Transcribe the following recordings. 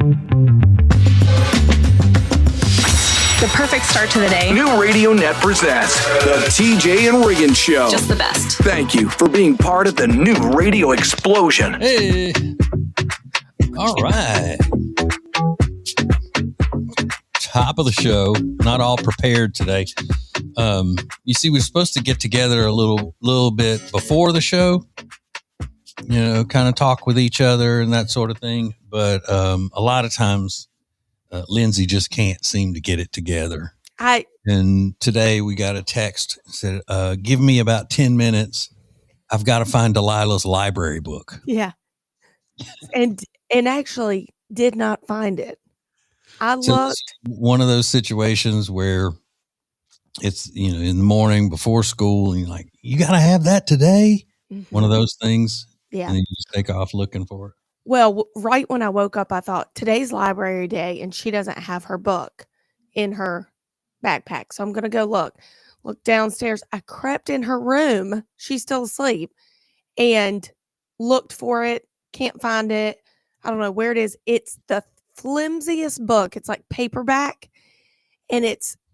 The perfect start to the day. New Radio Net presents the TJ and Riggins Show. Just the best. Thank you for being part of the new radio explosion. Hey. All right. Top of the show. Not all prepared today. You see, we're supposed to get together a little bit before the show. You know, kind of talk with each other and that sort of thing. But a lot of times, Lindsay just can't seem to get it together. And today we got a text that said, give me about 10 minutes. I've got to find Delilah's library book. Yeah. And actually did not find it. I looked. One of those situations where it's, you know, in the morning before school and you're like, you got to have that today. Mm-hmm. One of those things. Yeah. And you just take off looking for it. Well, right when I woke up, I thought today's library day and she doesn't have her book in her backpack. So I'm going to go look downstairs. I crept in her room. She's still asleep and looked for it. Can't find it. I don't know where it is. It's the flimsiest book. It's like paperback and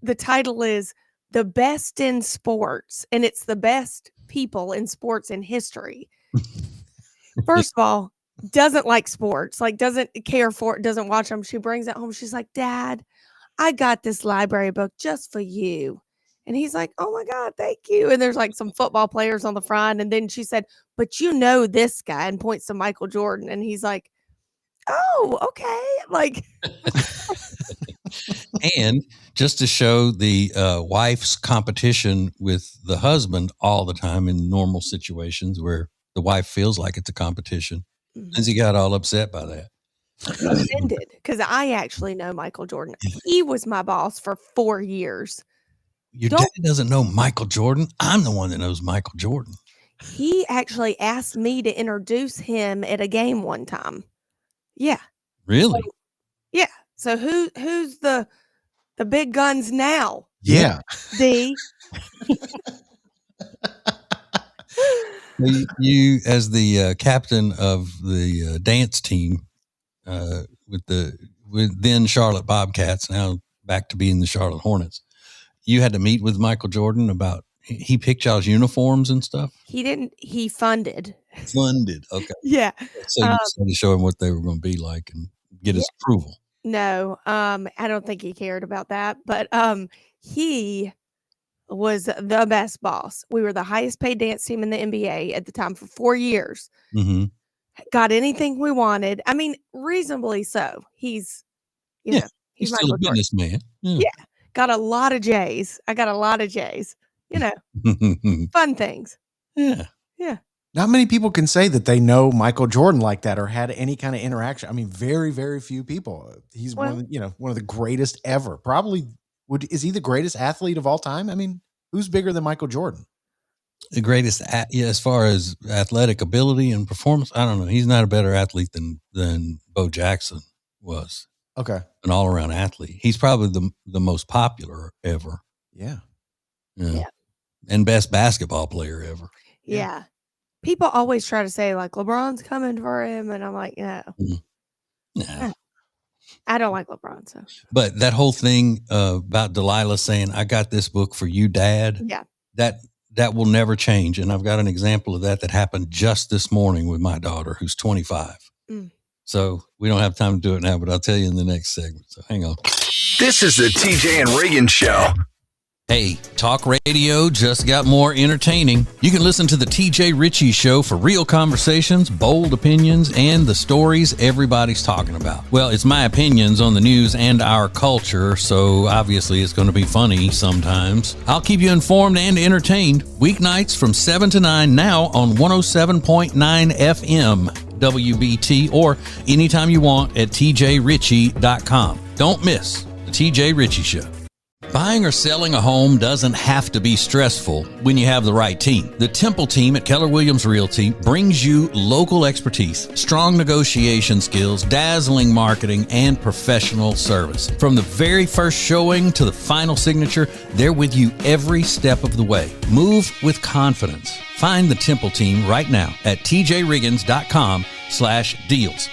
the title is The Best in Sports. And it's the best people in sports in history. First of all, doesn't like sports, like doesn't care for it, doesn't watch them. She brings it home. She's like, Dad, I got this library book just for you. And he's like, oh my God, thank you. And there's like some football players on the front. And then she said, but you know this guy, and points to Michael Jordan. And he's like, oh, okay. Like, and just to show the wife's competition with the husband all the time in normal situations where the wife feels like it's a competition. Lindsay got all upset by that. Offended because I actually know Michael Jordan. He was my boss for 4 years. Your dad doesn't know Michael Jordan. I'm the one that knows Michael Jordan. He actually asked me to introduce him at a game one time. Yeah. Really? Yeah. So who's the big guns now? Yeah. You as the captain of the dance team with then Charlotte Bobcats, now back to being the Charlotte Hornets, you had to meet with Michael Jordan about, he picked y'all's uniforms and stuff? He didn't. He funded. Okay. Yeah. So you just had to show him what they were going to be like and get his approval. No, I don't think he cared about that, but he was the best boss. We were the highest paid dance team in the NBA at the time for 4 years. Mm-hmm. Got anything we wanted. I mean, reasonably so. He's still a businessman. Yeah. Got a lot of J's. I got a lot of J's. You know, fun things. Yeah. Yeah. Not many people can say that they know Michael Jordan like that or had any kind of interaction. I mean, very, very few people. He's one of the greatest ever. Probably is he the greatest athlete of all time? I mean, who's bigger than Michael Jordan? The greatest, as far as athletic ability and performance, I don't know. He's not a better athlete than Bo Jackson was. Okay, an all-around athlete. He's probably the most popular ever. Yeah. And best basketball player ever. Yeah. People always try to say like LeBron's coming for him, and I'm like, no. Nah. I don't like LeBron. So, but that whole thing about Delilah saying, "I got this book for you, Dad." Yeah, that will never change. And I've got an example of that happened just this morning with my daughter, who's 25. So we don't have time to do it now, but I'll tell you in the next segment. So hang on. This is the TJ and Riggins Show. Hey, talk radio just got more entertaining. You can listen to the TJ Ritchie Show for real conversations, bold opinions, and the stories everybody's talking about. Well, it's my opinions on the news and our culture, so obviously it's going to be funny sometimes. I'll keep you informed and entertained. Weeknights from 7 to 9 now on 107.9 FM WBT or anytime you want at tjritchie.com. Don't miss the TJ Ritchie Show. Buying or selling a home doesn't have to be stressful when you have the right team. The Temple team at Keller Williams Realty brings you local expertise, strong negotiation skills, dazzling marketing, and professional service. From the very first showing to the final signature, they're with you every step of the way. Move with confidence. Find the Temple team right now at tjriggins.com/deals.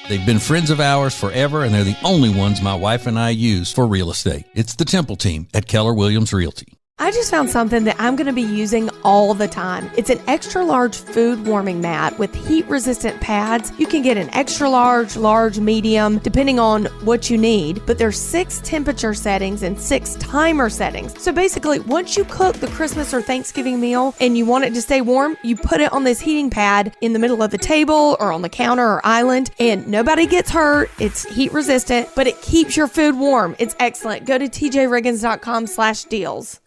They've been friends of ours forever, and they're the only ones my wife and I use for real estate. It's the Temple team at Keller Williams Realty. I just found something that I'm going to be using all the time. It's an extra large food warming mat with heat resistant pads. You can get an extra large, large, medium, depending on what you need. But there's 6 temperature settings and 6 timer settings. So basically, once you cook the Christmas or Thanksgiving meal and you want it to stay warm, you put it on this heating pad in the middle of the table or on the counter or island, and nobody gets hurt. It's heat resistant, but it keeps your food warm. It's excellent. Go to tjriggins.com/deals.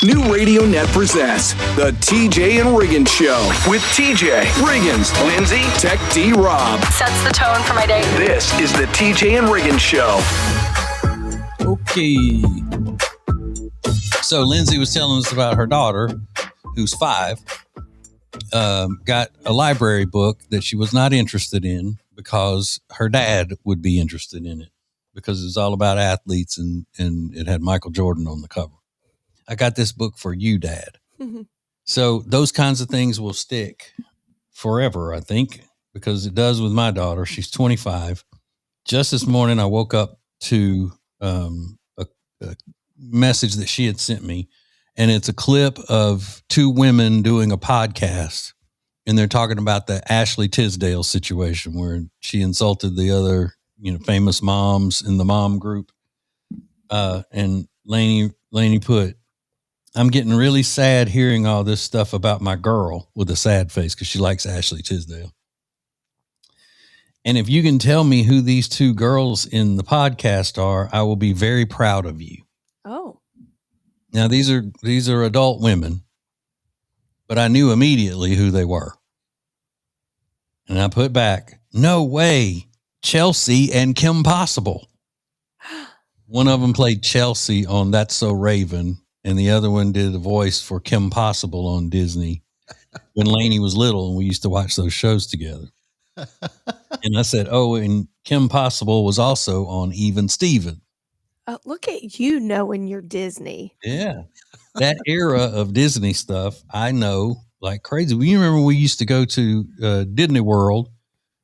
New Radio Net presents the TJ and Riggins Show with TJ Riggins, Lindsay, Tech D Rob. Sets the tone for my day. This is the TJ and Riggins Show. Okay. So Lindsay was telling us about her daughter, who's 5, got a library book that she was not interested in because her dad would be interested in it, because it's all about athletes and it had Michael Jordan on the cover. I got this book for you, Dad. Mm-hmm. So those kinds of things will stick forever, I think, because it does with my daughter. She's 25. Just this morning, I woke up to a message that she had sent me, and it's a clip of 2 women doing a podcast, and they're talking about the Ashley Tisdale situation where she insulted the other, famous moms in the mom group. And Lainey put, "I'm getting really sad hearing all this stuff about my girl," with a sad face because she likes Ashley Tisdale. "And if you can tell me who these 2 girls in the podcast are, I will be very proud of you." Oh. Now these are adult women, but I knew immediately who they were. And I put back, "No way. Chelsea and Kim Possible." One of them played Chelsea on That's So Raven, and the other one did a voice for Kim Possible on Disney when Lainey was little, and we used to watch those shows together. And I said, "Oh, and Kim Possible was also on Even Steven." Look at you knowing your Disney. Yeah. That era of Disney stuff, I know like crazy. You remember we used to go to Disney World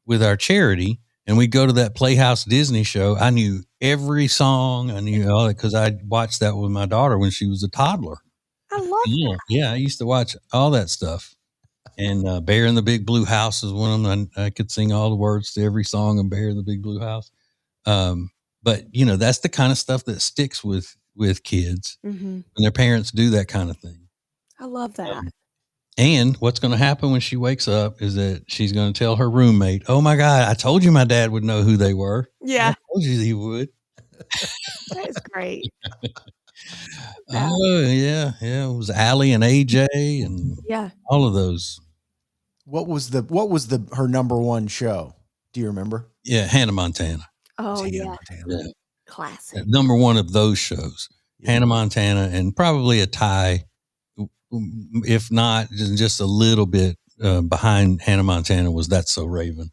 with our charity, and we'd go to that Playhouse Disney show. I knew every song. I knew all that because I watched that with my daughter when she was a toddler. I love that. Yeah, I used to watch all that stuff. And Bear in the Big Blue House is one of them. I could sing all the words to every song of Bear in the Big Blue House. But, that's the kind of stuff that sticks with kids when their parents do that kind of thing. I love that. And what's going to happen when she wakes up is that she's going to tell her roommate, "Oh my God, I told you my dad would know who they were." Yeah. I told you he would. That is great. Oh, yeah. It was Allie and AJ and all of those. What was her number 1 show? Do you remember? Yeah, Hannah Montana. Oh, Hannah yeah. Montana. Yeah. Classic. Number 1 of those shows. Yeah. Hannah Montana, and probably a tie, if not just a little bit behind Hannah Montana, was That's So Raven.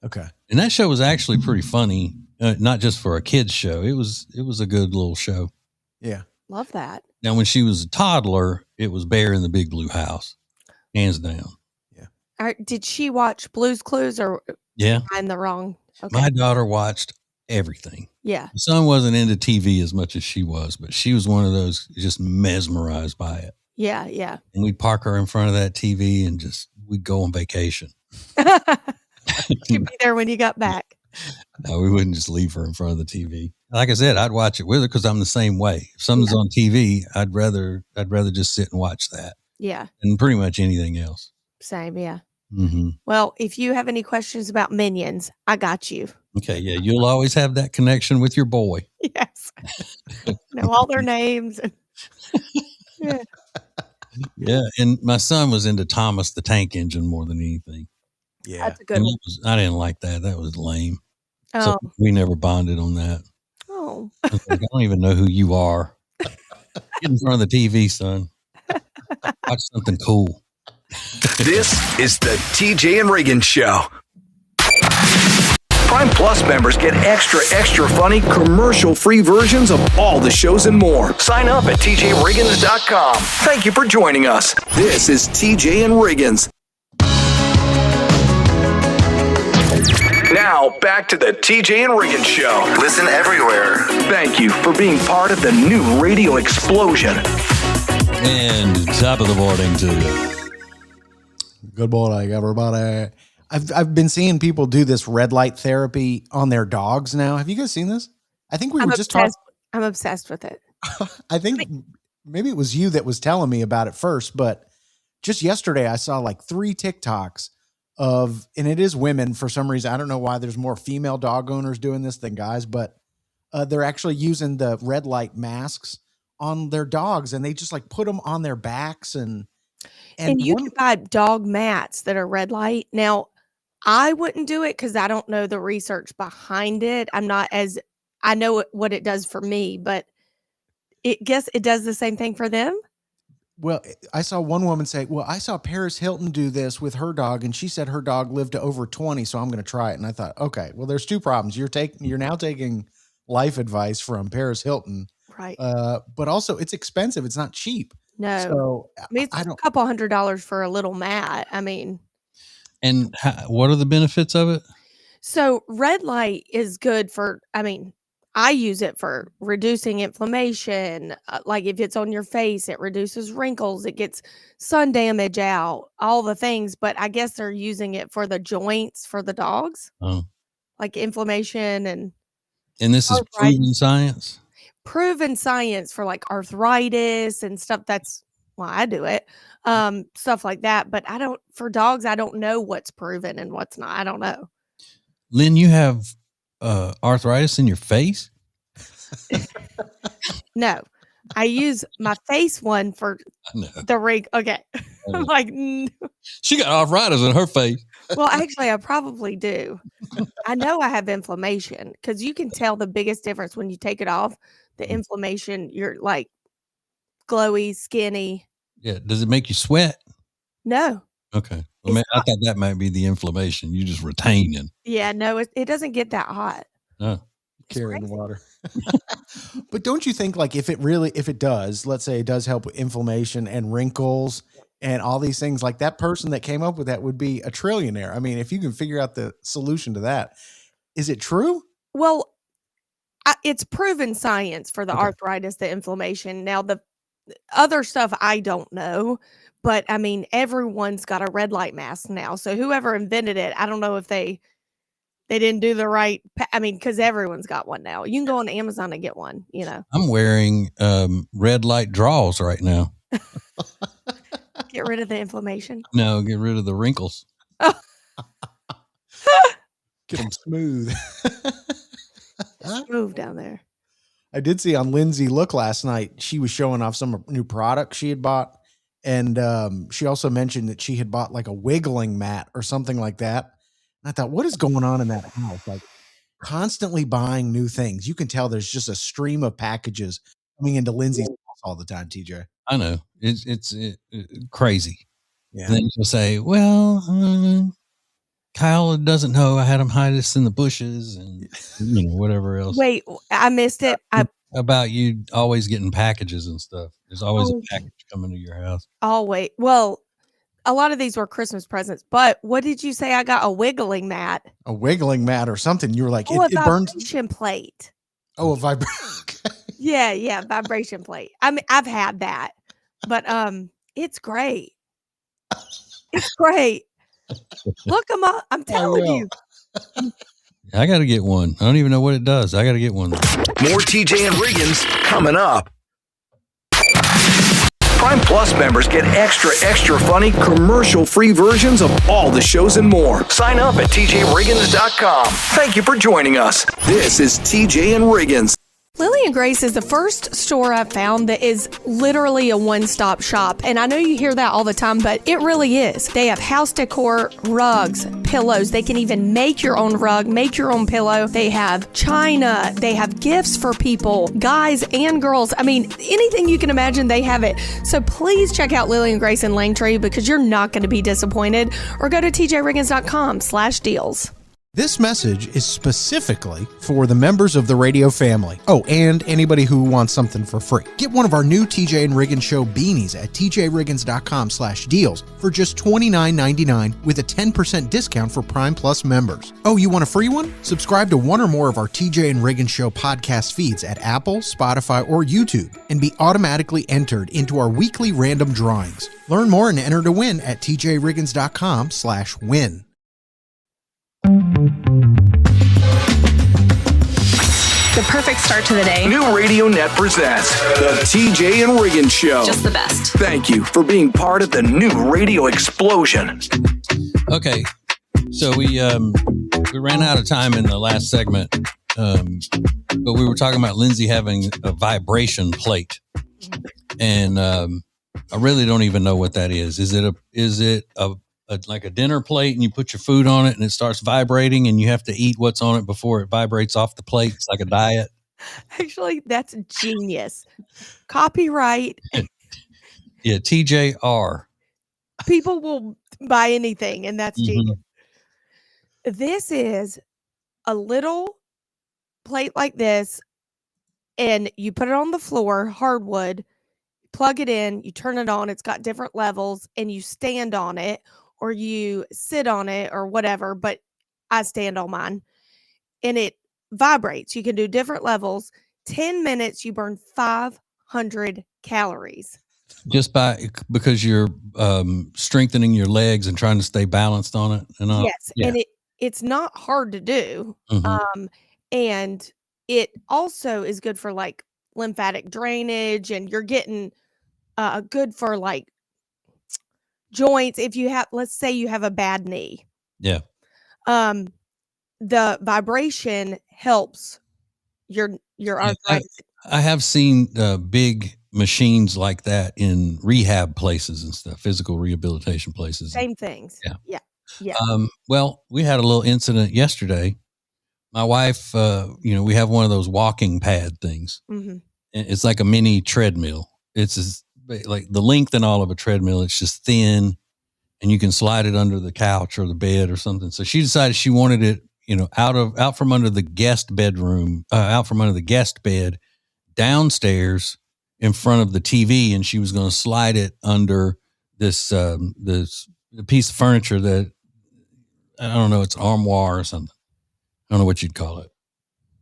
Okay. And that show was actually pretty funny, not just for a kid's show. It was a good little show. Yeah. Love that. Now, when she was a toddler, it was Bear in the Big Blue House, hands down. Yeah. Did she watch Blue's Clues or? Yeah. I'm the wrong. Okay. My daughter watched everything. Yeah. My son wasn't into TV as much as she was, but she was one of those just mesmerized by it. Yeah. Yeah. And we'd park her in front of that TV and we'd go on vacation. She'd be there when you got back. No, we wouldn't just leave her in front of the TV. Like I said, I'd watch it with her because I'm the same way. If something's on TV, I'd rather just sit and watch that. Yeah. And pretty much anything else. Same. Yeah. Mm-hmm. Well, if you have any questions about Minions, I got you. Okay. Yeah. You'll always have that connection with your boy. Yes. Know all their names. Yeah. Yeah. And my son was into Thomas the Tank Engine more than anything. Yeah. That's a good one. I didn't like that. That was lame. Oh. So we never bonded on that. Oh. I was like, I don't even know who you are. Get in front of the TV, son. Watch something cool. This is the TJ and Riggins Show. Prime Plus members get extra funny, commercial-free versions of all the shows and more. Sign up at tjriggins.com. Thank you for joining us. This is TJ and Riggins. Now, back to the TJ and Riggins Show. Listen everywhere. Thank you for being part of the new radio explosion. And top of the morning to you. Good morning, everybody. I've been seeing people do this red light therapy on their dogs now. Have you guys seen this? I think I'm obsessed with it. I think maybe it was you that was telling me about it first, but just yesterday I saw like 3 TikToks and it is women for some reason. I don't know why there's more female dog owners doing this than guys, but they're actually using the red light masks on their dogs, and they just like put them on their backs and you can buy dog mats that are red light. Now, I wouldn't do it because I don't know the research behind it. I know what it does for me, but guess it does the same thing for them. Well, I saw one woman say, well, I saw Paris Hilton do this with her dog, and she said her dog lived to over 20, so I'm going to try it. And I thought, okay, well, there's 2 problems. You're now taking life advice from Paris Hilton. Right. But also it's expensive. It's not cheap. No. So it's a couple $100 for a little mat. I mean. And what are the benefits of it? So red light is good for, I use it for reducing inflammation. Like if it's on your face, it reduces wrinkles. It gets sun damage out, all the things. But I guess they're using it for the joints for the dogs. Oh. Like inflammation and this is proven science? Proven science for like arthritis and stuff. That's why I do it. Stuff like that. But for dogs, I don't know what's proven and what's not. I don't know. Lynn, you have arthritis in your face? No, I use my face one for the rig. Okay. I'm like, she got arthritis in her face. Well, actually, I probably do. I know I have inflammation because you can tell the biggest difference when you take it off. The inflammation, you're like glowy, skinny. Yeah. Does it make you sweat? No. Okay. I thought that might be the inflammation. You just retaining. Yeah, no, it doesn't get that hot. Oh. Carrying the water. But don't you think like if it does, let's say it does help with inflammation and wrinkles and all these things, like that person that came up with that would be a trillionaire. I mean, if you can figure out the solution to that, is it true? Well, it's proven science for the arthritis, the inflammation. Now, the other stuff, I don't know. But, everyone's got a red light mask now. So whoever invented it, I don't know if they didn't do the right, because everyone's got one now. You can go on Amazon and get one, I'm wearing red light draws right now. Get rid of the inflammation? No, get rid of the wrinkles. Get them smooth. Smooth down there. I did see on Lindsay Look last night, she was showing off some new products she had bought. And she also mentioned that she had bought like a wiggling mat or something like that. And I thought, what is going on in that house? Like constantly buying new things. You can tell there's just a stream of packages coming into Lindsay's house all the time, TJ. I know. It's crazy. Yeah. And then she'll say, well, Kyle doesn't know I had him hide us in the bushes and whatever else. Wait, I missed it. About you always getting packages and stuff. There's always a package coming to your house. Always. Well, a lot of these were Christmas presents, but what did you say? I got a wiggling mat. A wiggling mat or something. You were like, it burns. Vibration plate. Oh, a vibration. Okay. Yeah, vibration plate. I've had that, but it's great. It's great. Look them up. I'm telling you. I got to get one. I don't even know what it does. I got to get one. More TJ and Riggins coming up. Prime Plus members get extra funny, commercial-free versions of all the shows and more. Sign up at tjriggins.com. Thank you for joining us. This is TJ and Riggins. Lily and Grace is the first store I've found that is literally a one-stop shop. And I know you hear that all the time, but it really is. They have house decor, rugs, pillows. They can even make your own rug, make your own pillow. They have china. They have gifts for people, guys and girls. Anything you can imagine, they have it. So please check out Lily and Grace in Langtree because you're not going to be disappointed. Or go to tjriggins.com/deals. This message is specifically for the members of the radio family. Oh, and anybody who wants something for free. Get one of our new TJ and Riggins Show beanies at tjriggins.com/deals for just $29.99 with a 10% discount for Prime Plus members. Oh, you want a free one? Subscribe to one or more of our TJ and Riggins Show podcast feeds at Apple, Spotify, or YouTube and be automatically entered into our weekly random drawings. Learn more and enter to win at tjriggins.com/win. The perfect start to the day. New Radio Net presents the TJ and Riggins Show. Just the best. Thank you for being part of the new radio explosion. Okay, so we ran out of time in the last segment, but we were talking about Lindsay having a vibration plate, and I really don't even know what that is. Is it a like a dinner plate and you put your food on it and it starts vibrating and you have to eat what's on it before it vibrates off the plate? It's like a diet. Actually, that's genius. Copyright. Yeah, TJR. People will buy anything, and that's genius. This is a little plate like this, and you put it on the floor, hardwood, plug it in, you turn it on, it's got different levels, and you stand on it, or you sit on it, or whatever, but I stand on mine, and it vibrates. You can do different levels. 10 minutes, you burn 500 calories. Just because you're strengthening your legs and trying to stay balanced on it and all. Yes, Yeah. and it's not hard to do. And it also is good for like lymphatic drainage, and you're getting good for like joints. If you have, let's say you have a bad knee. Yeah. The vibration helps your arthritis. I have seen big machines like that in rehab places and stuff, physical rehabilitation places. Same things. Yeah. Well, we had a little incident yesterday. My wife, we have one of those walking pad things. It's like a mini treadmill. It's like the length and all of a treadmill. It's just thin, and you can slide it under the couch or the bed or something. So she decided she wanted it, out from under the guest bedroom, out from under the guest bed, downstairs in front of the TV, and she was going to slide it under this piece of furniture that I don't know, it's an armoire or something. I don't know what you'd call it.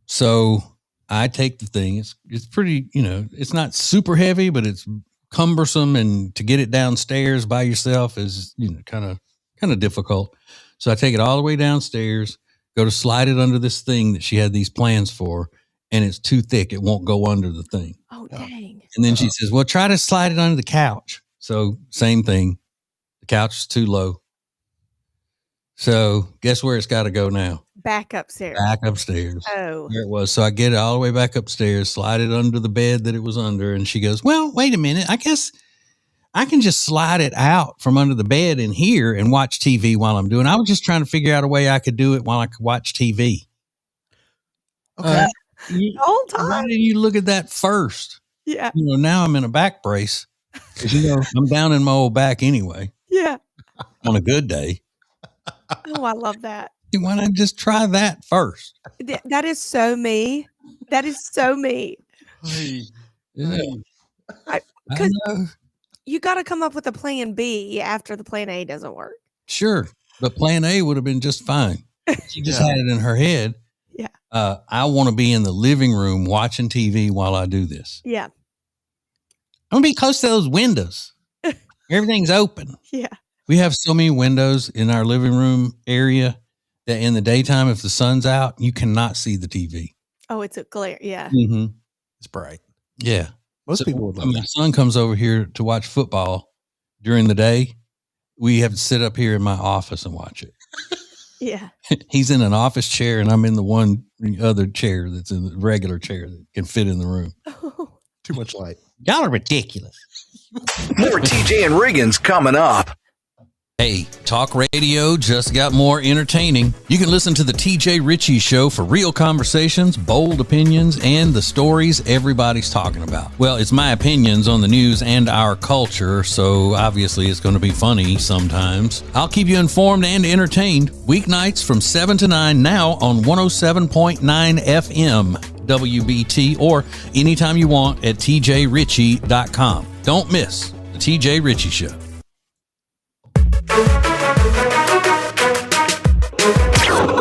So I take the thing. It's pretty, it's not super heavy, but it's cumbersome, and to get it downstairs by yourself is, kind of difficult. So I take it all the way downstairs, go to slide it under this thing that she had these plans for, and it's too thick. It won't go under the thing. Oh, dang. And then she says, well, try to slide it under the couch. So same thing. The couch is too low. So guess where it's got to go now? Back upstairs. Oh. There it was. So I get it all the way back upstairs, slide it under the bed that it was under. And she goes, well, wait a minute. I guess I can just slide it out from under the bed in here and watch TV while I'm doing it. I was just trying to figure out a way I could do it while I could watch TV. Okay. The whole time. Why didn't you look at that first? Yeah. Now I'm in a back brace. 'Cause, I'm down in my old back anyway. Yeah. On a good day. Oh, I love that. Why not just try that first? That is so me. That is so me. Yeah. Because you got to come up with a plan B after the plan A doesn't work. Sure. But plan A would have been just fine. She just had it in her head. Yeah. I want to be in the living room watching TV while I do this. Yeah. I'm going to be close to those windows. Everything's open. Yeah. We have so many windows in our living room area that in the daytime, if the sun's out, you cannot see the TV. Oh, it's a glare. Yeah. Mm-hmm. It's bright. Yeah. Most people would love when my son comes over here to watch football during the day, we have to sit up here in my office and watch it. Yeah. He's in an office chair and I'm in the other chair that's in the regular chair that can fit in the room. Too much light. Y'all are ridiculous. More TJ and Riggins coming up. Hey, talk radio just got more entertaining. You can listen to the TJ Riggins Show for real conversations, bold opinions, and the stories everybody's talking about. Well, it's my opinions on the news and our culture, so obviously it's going to be funny sometimes. I'll keep you informed and entertained weeknights from 7 to 9 now on 107.9 FM WBT or anytime you want at tjriggins.com. Don't miss the TJ Riggins Show.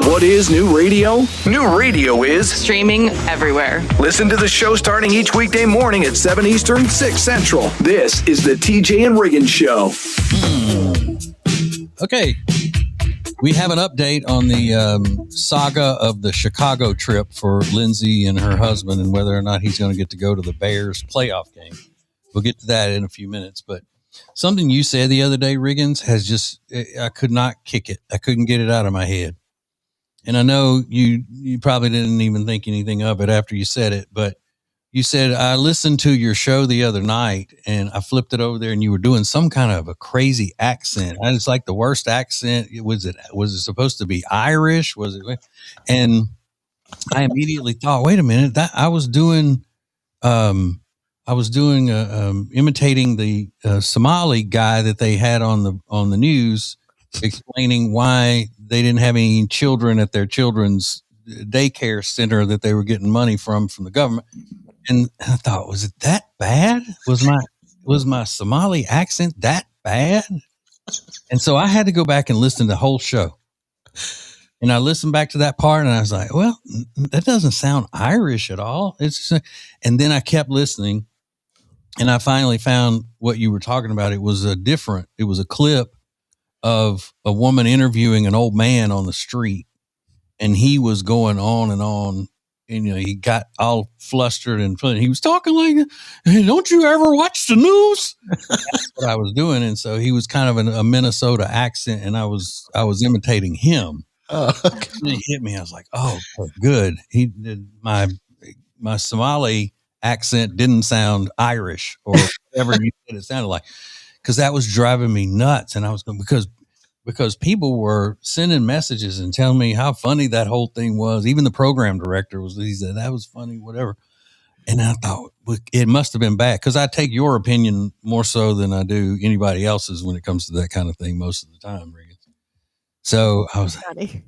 What is new radio? New radio is Streaming everywhere. listen to the show starting each weekday morning at 7 Eastern, 6 Central. This is the TJ and Riggins Show. Okay. We have an update on the saga of the Chicago trip for Lindsay and her husband and whether or not he's going to get to go to the Bears playoff game. We'll get to that in a few minutes, but something you said the other day, Riggins, has just, I could not kick it. I couldn't get it out of my head. And I know you probably didn't even think anything of it after you said it, but you said, I listened to your show the other night and I flipped it over there and you were doing some kind of a crazy accent. And it's like the worst accent. Was it supposed to be Irish? Was it? And I immediately thought, wait a minute, that I was doing imitating the Somali guy that they had on the news, explaining why they didn't have any children at their children's daycare center that they were getting money from the government. And I thought, was it that bad? Was my Somali accent that bad? And so I had to go back and listen to the whole show. And I listened back to that part and I was like, well, that doesn't sound Irish at all. And then I kept listening and I finally found what you were talking about. It was a clip of a woman interviewing an old man on the street, and he was going on and on, and he got all flustered and he was talking like, hey, don't you ever watch the news? That's what I was doing. And so he was kind of a Minnesota accent, and I was imitating him. Oh, okay. And it hit me. I was like, oh, good. He did my Somali accent didn't sound Irish or whatever you said it sounded like, because that was driving me nuts. And I was going, because people were sending messages and telling me how funny that whole thing was. Even the program director he said that was funny, whatever. And I thought it must have been bad, because I take your opinion more so than I do anybody else's when it comes to that kind of thing most of the time, Riggins. So I was like,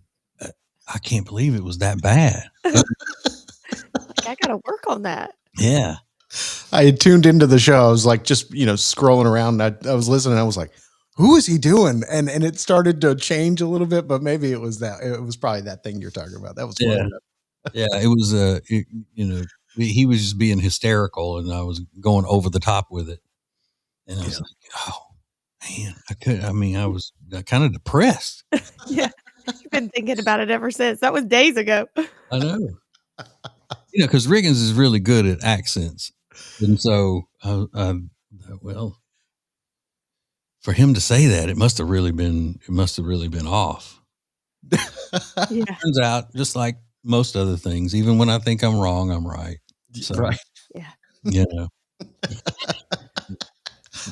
I can't believe it was that bad. I got to work on that. Yeah. I had tuned into the show. I was like, just, scrolling around. I was listening. I was like, who is he doing? And it started to change a little bit, but maybe it was probably that thing you're talking about. That was funny. Yeah. It was, he was just being hysterical and I was going over the top with it. And I was like, oh man, I was kind of depressed. Yeah. You've been thinking about it ever since. That was days ago. I know. Because Riggins is really good at accents. And so, well, for him to say that, it must have really been off. Yeah. Turns out, just like most other things, even when I think I'm wrong, I'm right. So, Right. Yeah.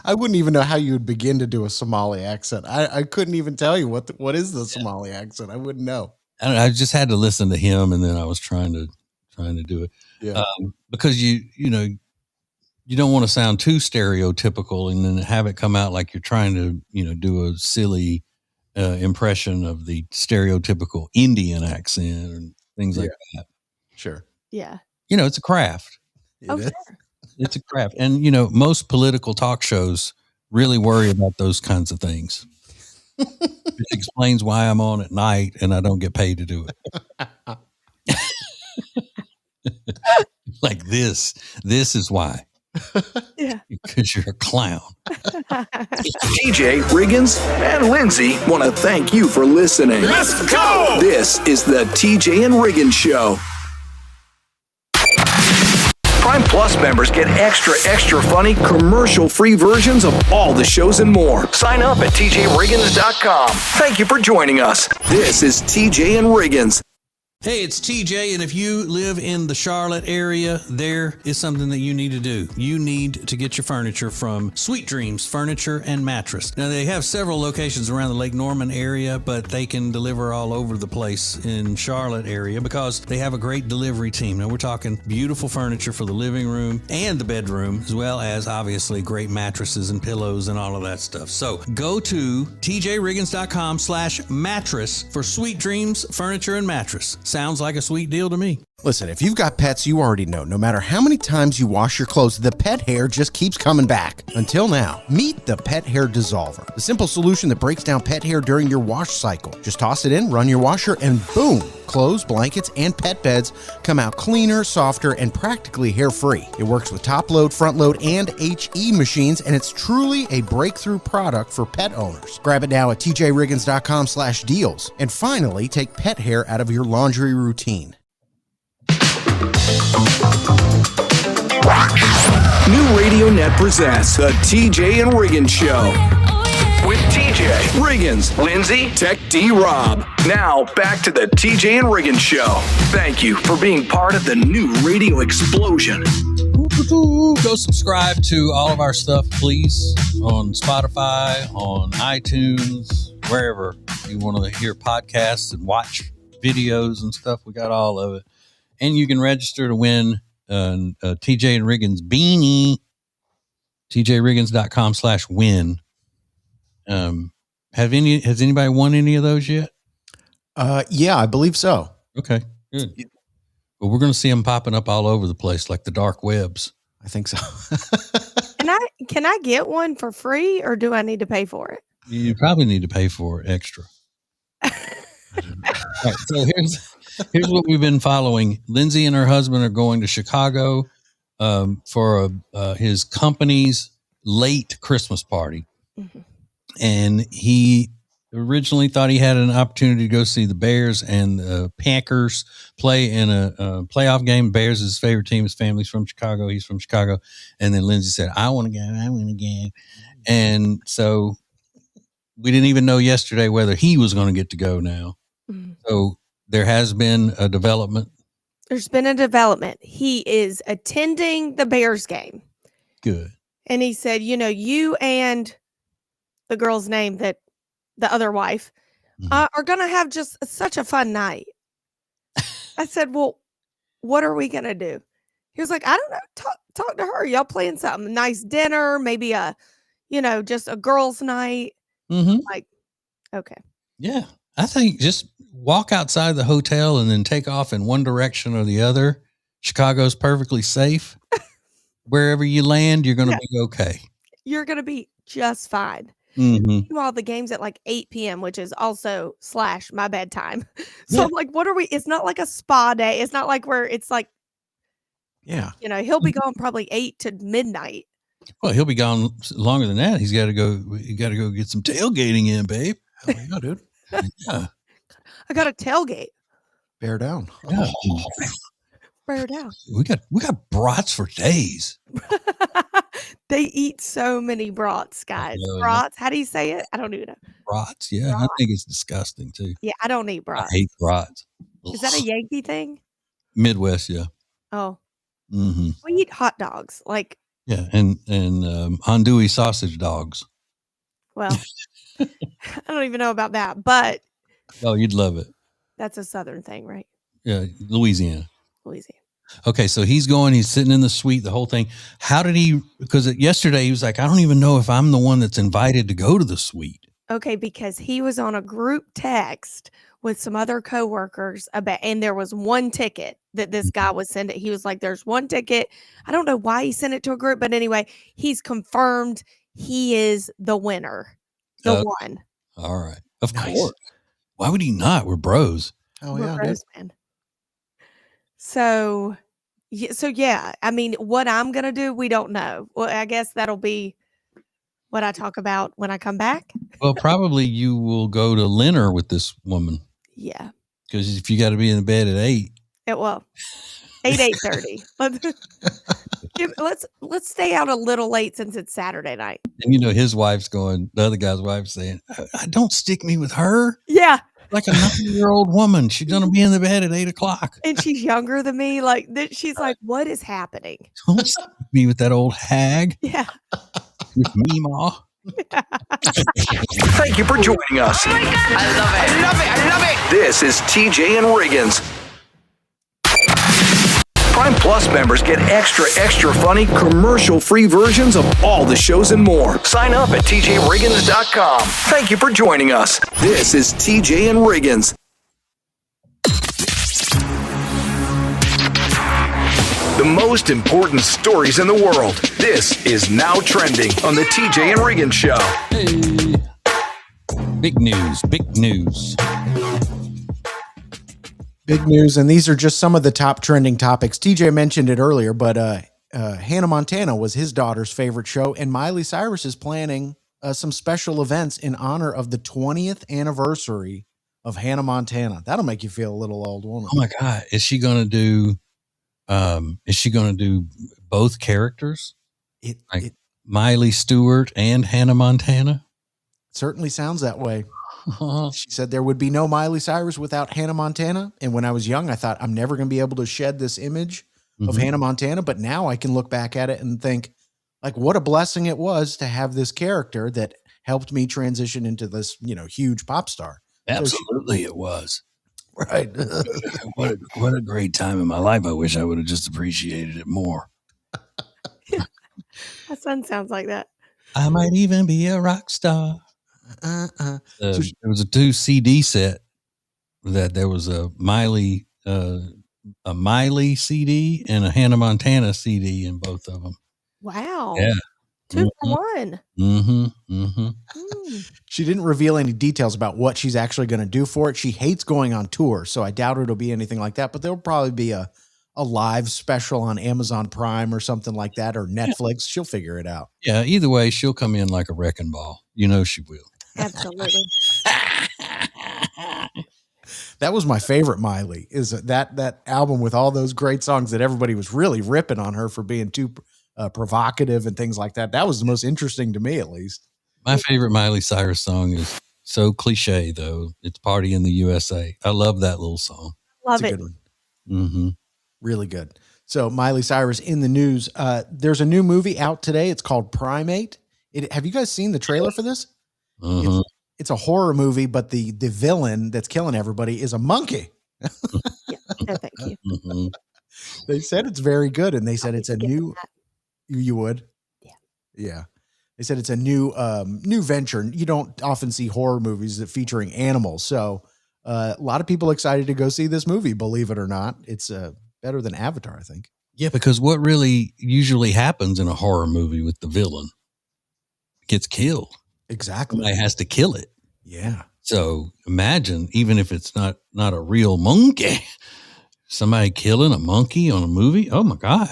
I wouldn't even know how you would begin to do a Somali accent. I couldn't even tell you what is the Somali accent. I wouldn't know. I just had to listen to him, and then I was trying to do it. Yeah. Because you don't want to sound too stereotypical and then have it come out like you're trying to, do a silly impression of the stereotypical Indian accent and things like that. Sure. Yeah. It's a craft. It is. Sure. It's a craft. And, most political talk shows really worry about those kinds of things. Which explains why I'm on at night and I don't get paid to do it. Like this is why. Yeah. Because you're a clown. TJ, Riggins, and Lindsay want to thank you for listening. Let's go! This is the TJ and Riggins Show. Prime Plus members get extra funny, commercial-free versions of all the shows and more. Sign up at tjriggins.com. Thank you for joining us. This is TJ and Riggins. Hey, it's TJ, and if you live in the Charlotte area, there is something that you need to do. You need to get your furniture from Sweet Dreams Furniture and Mattress. Now, they have several locations around the Lake Norman area, but they can deliver all over the place in Charlotte area because they have a great delivery team. Now, we're talking beautiful furniture for the living room and the bedroom, as well as obviously great mattresses and pillows and all of that stuff. So go to tjriggins.com/mattress for Sweet Dreams Furniture and Mattress. Sounds like a sweet deal to me. Listen, if you've got pets, you already know, no matter how many times you wash your clothes, the pet hair just keeps coming back. Until now, meet the Pet Hair Dissolver, the simple solution that breaks down pet hair during your wash cycle. Just toss it in, run your washer, and boom, clothes, blankets, and pet beds come out cleaner, softer, and practically hair-free. It works with top load, front load, and HE machines, and it's truly a breakthrough product for pet owners. Grab it now at tjriggins.com/deals. And finally, take pet hair out of your laundry routine. New Radio Net presents the TJ and Riggins Show. With TJ, Riggins, Lindsay, Tech D Rob. Now, back to the TJ and Riggins Show. Thank you for being part of the new radio explosion. Go subscribe to all of our stuff, please, on Spotify, on iTunes, wherever you want to hear podcasts and watch videos and stuff. We got all of it. And you can register to win TJ and Riggins beanie, tjriggins.com/win. Has anybody won any of those yet? Yeah, I believe so. Okay, good. Well, we're going to see them popping up all over the place like the dark webs. I think so. Can I get one for free, or do I need to pay for it? You probably need to pay for it extra. All right, so here's what we've been following. Lindsay and her husband are going to Chicago for his company's late Christmas party. Mm-hmm. And he originally thought he had an opportunity to go see the Bears and the Packers play in a playoff game. Bears is his favorite team. His family's from Chicago. He's from Chicago. And then Lindsay said, I want to go. And so we didn't even know yesterday whether he was going to get to go now. Mm-hmm. So there has been a development. There's been a development. He is attending the Bears game. Good. And he said, you and the girl's name, that the other wife, are going to have just such a fun night. I said, well, what are we going to do? He was like, I don't know. Talk to her. Y'all playing something, nice dinner, maybe just a girl's night. Mm-hmm. Like, okay. Yeah. I think just walk outside the hotel and then take off in one direction or the other. Chicago's perfectly safe. Wherever you land, you're going to be okay. You're going to be just fine. Mm-hmm. Meanwhile, the game's at like 8 p.m., which is also / my bedtime. So I'm like, what are we? It's not like a spa day. It's not like where it's like, he'll be gone probably 8 to midnight. Well, he'll be gone longer than that. He's got to go. You got to go get some tailgating in, babe. Hell yeah, dude. Yeah. I got a tailgate. Bear down. Yeah. Bear down. We got brats for days. They eat so many brats, guys. Brats. How do you say it? I don't even know. Brats. Yeah. Brats. I think it's disgusting too. Yeah. I don't eat brats. I hate brats. Is that a Yankee thing? Midwest. Yeah. Oh. Mm-hmm. We eat hot dogs. Like. Yeah. And andouille sausage dogs. Well, I don't even know about that, but. Oh, you'd love it. That's a Southern thing, right? Yeah. Louisiana. Okay, so he's sitting in the suite, the whole thing. How did because yesterday he was like, I don't even know if I'm the one that's invited to go to the suite. Okay, because he was on a group text with some other coworkers and there was one ticket that this guy was sending. He was like, there's one ticket. I don't know why he sent it to a group, but anyway, he's confirmed he is the winner. The one. All right. Of course. Why would he not? We're bros. Oh, yeah, bros, man. So yeah, I mean, what I'm going to do, we don't know. Well, I guess that'll be what I talk about when I come back. Well, probably you will go to dinner with this woman. Yeah. Because if you got to be in the bed at 8. 8:30. Let's stay out a little late since it's Saturday night. And his wife's the other guy's wife's saying, don't stick me with her. Yeah. like a 90-year-old woman. She's going to be in the bed at 8:00. And she's younger than me. Like, she's like, what is happening? Don't stop me with that old hag. Yeah. With me, Ma. Thank you for joining us. Oh my God. I love it. I love it. I love it. This is TJ and Riggins. Prime Plus members get extra funny, commercial-free versions of all the shows and more. Sign up at tjriggins.com. Thank you for joining us. This is TJ and Riggins. The most important stories in the world. This is Now Trending on the TJ and Riggins Show. Hey. Big news. Big news, and these are just some of the top trending topics. TJ mentioned it earlier, but Hannah Montana was his daughter's favorite show, and Miley Cyrus is planning some special events in honor of the 20th anniversary of Hannah Montana. That'll make you feel a little old, won't it? Oh my God. Is she going to do both characters? Miley Stewart and Hannah Montana? Certainly sounds that way. She said there would be no Miley Cyrus without Hannah Montana. And when I was young, I thought I'm never going to be able to shed this image of Hannah Montana. But now I can look back at it and think, like, what a blessing it was to have this character that helped me transition into this, huge pop star. Absolutely, it was. Right. What a great time in my life. I wish I would have just appreciated it more. My son sounds like that. I might even be a rock star. There was a 2 CD set that there was a Miley CD and a Hannah Montana CD in both of them. Wow. Yeah. 2 for 1. She didn't reveal any details about what she's actually going to do for it. She hates going on tour, so I doubt it'll be anything like that, but there'll probably be a live special on Amazon Prime or something like that, or Netflix. She'll figure it out. Yeah, either way, she'll come in like a wrecking ball. You know she will. Absolutely. That was my favorite Miley, is that album with all those great songs that everybody was really ripping on her for being too provocative and things like that. That was the most interesting to me, at least. My favorite Miley Cyrus song is so cliche, though. It's Party in the USA. I love that little song. Love it's a it. good one. Really good. So Miley Cyrus in the news. There's a new movie out today. It's called Primate. Have you guys seen the trailer for this? It's a horror movie, but the villain that's killing everybody is a monkey. Yeah, no, thank you. They said it's very good, and they said it's a new. You would, yeah. Yeah. They said it's a new venture. You don't often see horror movies that featuring animals, so a lot of people excited to go see this movie. Believe it or not, it's better than Avatar, I think. Yeah, because what really usually happens in a horror movie with the villain gets killed. Exactly. Somebody has to kill it. Yeah. So imagine, even if it's not a real monkey, somebody killing a monkey on a movie. Oh my God.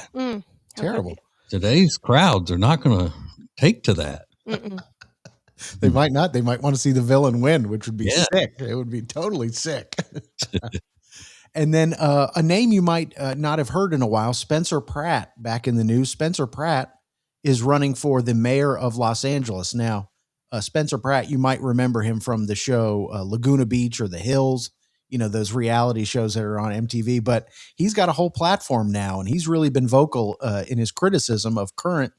Terrible. Today's crowds are not going to take to that. They might not. They might want to see the villain win, which would be sick. It would be totally sick. And then a name you might not have heard in a while, Spencer Pratt, back in the news. Spencer Pratt is running for the mayor of Los Angeles. Now, Spencer Pratt, you might remember him from the show Laguna Beach or The Hills, those reality shows that are on MTV. But he's got a whole platform now, and he's really been vocal in his criticism of current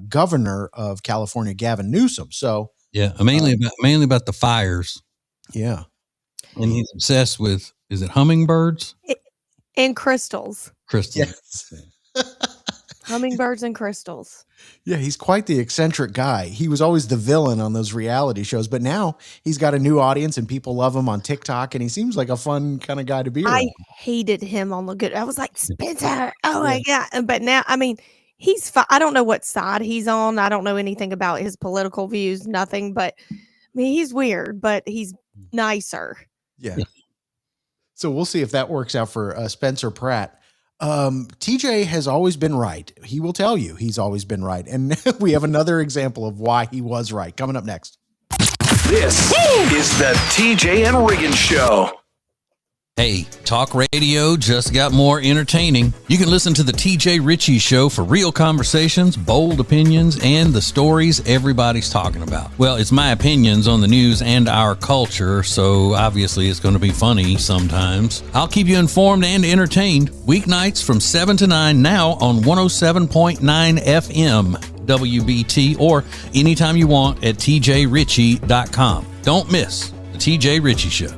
governor of California, Gavin Newsom. So yeah, mainly about the fires. Yeah, and he's obsessed with, is it hummingbirds and crystals? Yes. Hummingbirds and crystals. Yeah, he's quite the eccentric guy. He was always the villain on those reality shows, but now he's got a new audience and people love him on TikTok, and he seems like a fun kind of guy to be around. I hated him on the good. I was like, Spencer, oh my God. But now, I mean, he's I don't know what side he's on. I don't know anything about his political views, nothing, but I mean, he's weird, but he's nicer. Yeah. So we'll see if that works out for Spencer Pratt. TJ has always been right. He will tell you he's always been right. And we have another example of why he was right coming up next. This is the TJ and Riggins Show. Hey, talk radio just got more entertaining. You can listen to the TJ Riggins Show for real conversations, bold opinions, and the stories everybody's talking about. Well, it's my opinions on the news and our culture, so obviously it's going to be funny sometimes. I'll keep you informed and entertained weeknights from 7 to 9 now on 107.9 FM WBT or anytime you want at tjrichie.com. Don't miss the TJ Riggins Show.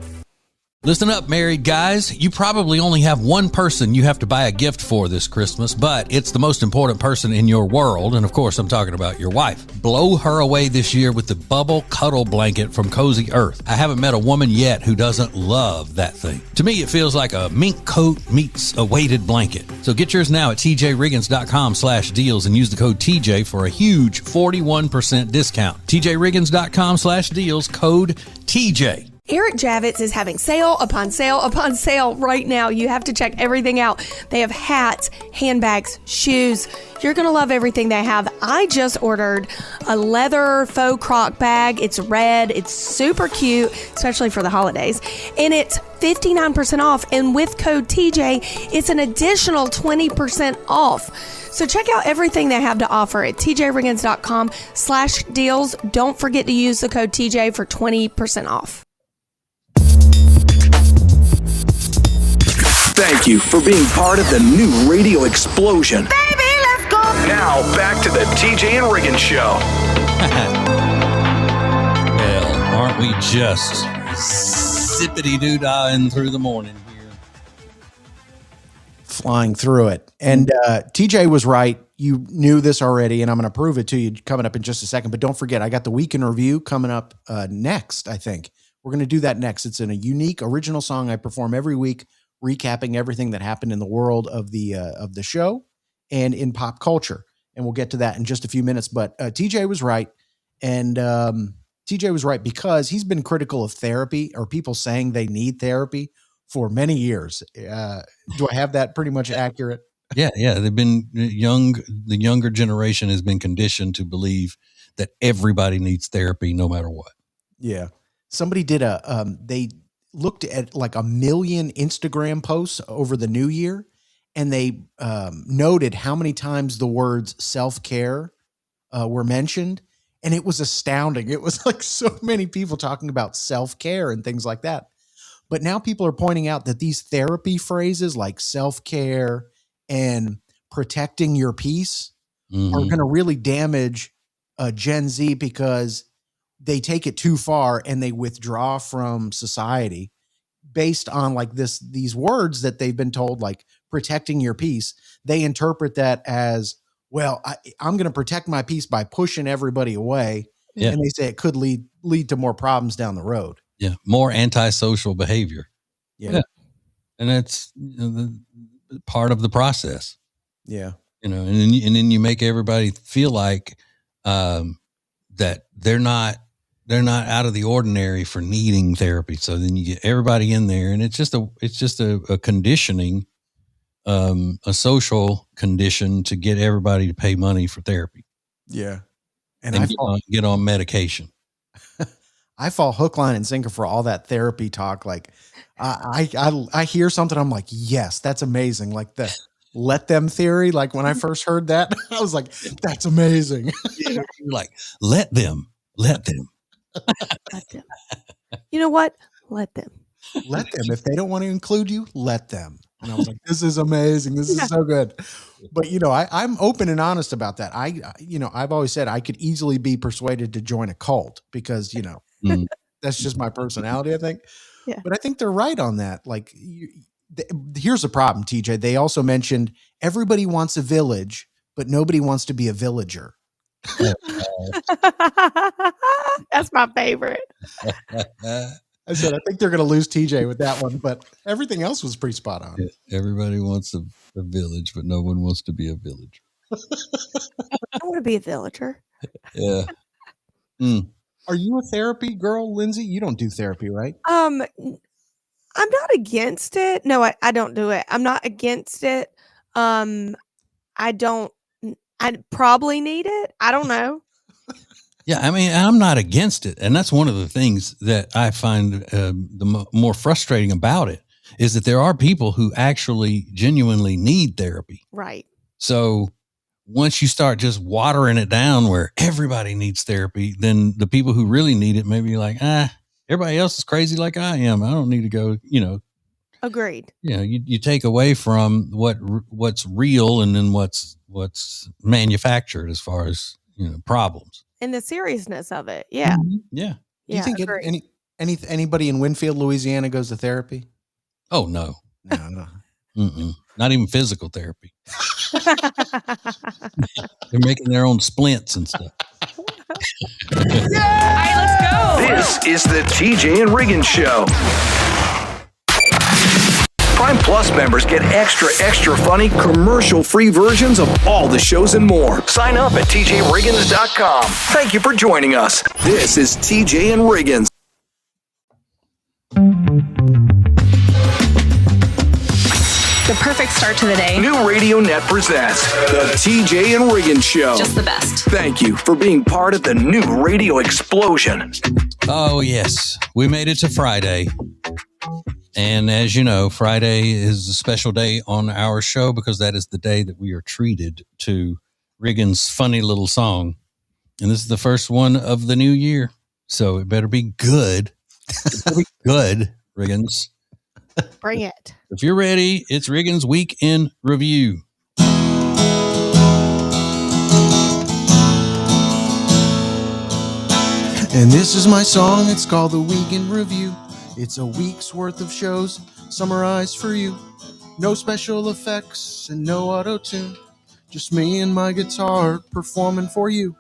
Listen up, married guys. You probably only have one person you have to buy a gift for this Christmas, but it's the most important person in your world. And of course, I'm talking about your wife. Blow her away this year with the Bubble Cuddle Blanket from Cozy Earth. I haven't met a woman yet who doesn't love that thing. To me, it feels like a mink coat meets a weighted blanket. So get yours now at tjriggins.com/deals and use the code TJ for a huge 41% discount. tjriggins.com/deals, code TJ. Eric Javits is having sale upon sale upon sale right now. You have to check everything out. They have hats, handbags, shoes. You're going to love everything they have. I just ordered a leather faux croc bag. It's red. It's super cute, especially for the holidays. And it's 59% off. And with code TJ, it's an additional 20% off. So check out everything they have to offer at tjriggins.com/deals. Don't forget to use the code TJ for 20% off. Thank you for being part of the new radio explosion. Baby, let's go. Now, back to the TJ and Riggins Show. Well, aren't we just zippity-doo-dahing through the morning here? Flying through it. And TJ was right. You knew this already, and I'm going to prove it to you coming up in just a second. But don't forget, I got the Week in Review coming up next, I think. We're going to do that next. It's in a unique, original song I perform every week, recapping everything that happened in the world of the show and in pop culture. And we'll get to that in just a few minutes. But TJ was right. And TJ was right because he's been critical of therapy or people saying they need therapy for many years. Do I have that pretty much accurate? Yeah. They've been the younger generation has been conditioned to believe that everybody needs therapy no matter what. Yeah. Somebody did they looked at like 1 million Instagram posts over the new year, and they noted how many times the words self-care were mentioned. And it was astounding. It was like so many people talking about self-care and things like that. But now people are pointing out that these therapy phrases like self-care and protecting your peace are going to really damage Gen Z because they take it too far and they withdraw from society based on like these words that they've been told, like protecting your peace. They interpret that as, well, I'm going to protect my peace by pushing everybody away. Yeah. And they say it could lead to more problems down the road. Yeah. More antisocial behavior. Yeah. And that's part of the process. Yeah. And then you make everybody feel like that they're not out of the ordinary for needing therapy. So then you get everybody in there, and it's just a conditioning, a social condition to get everybody to pay money for therapy. Yeah. And get on medication. I fall hook, line, and sinker for all that therapy talk. Like I hear something, I'm like, yes, that's amazing. Like the let them theory. Like when I first heard that, I was like, that's amazing. You're like, let them. Let them. You know what? Let them. Let them. If they don't want to include you, let them. And I was like, this is amazing. This is so good. But, I'm open and honest about that. I've always said I could easily be persuaded to join a cult because, that's just my personality, I think. Yeah. But I think they're right on that. Like, here's the problem, TJ. They also mentioned everybody wants a village, but nobody wants to be a villager. That's my favorite. I said, I think they're going to lose TJ with that one, but everything else was pretty spot on. Yeah, everybody wants a village, but no one wants to be a villager. I want to be a villager. Yeah. Are you a therapy girl, Lindsay? You don't do therapy, right? I'm not against it. No, I don't do it. I'm not against it. I probably need it. I don't know. Yeah, I mean, I'm not against it. And that's one of the things that I find the more frustrating about it is that there are people who actually genuinely need therapy. Right. So once you start just watering it down where everybody needs therapy, then the people who really need it may be like, everybody else is crazy like I am. I don't need to go, Agreed. You take away from what's real and then what's manufactured as far as, problems. And the seriousness of it. Yeah. Mm-hmm. Yeah. Do you think anybody in Winfield, Louisiana goes to therapy? Oh, no. No. Mm-mm. Not even physical therapy. They're making their own splints and stuff. All right, let's go. This is the TJ and Riggins Show. Prime Plus members get extra funny, commercial-free versions of all the shows and more. Sign up at tjriggins.com. Thank you for joining us. This is TJ and Riggins. The perfect start to the day. New Radio Net presents the TJ and Riggins Show. Just the best. Thank you for being part of the new radio explosion. Oh, yes. We made it to Friday. And as you know, Friday is a special day on our show because that is the day that we are treated to Riggins' funny little song. And this is the first one of the new year. So it better be good. It better be good, Riggins. Bring it. If you're ready, it's Riggins' Week in Review. And this is my song. It's called The Week in Review. It's a week's worth of shows summarized for you. No special effects and no auto-tune. Just me and my guitar performing for you.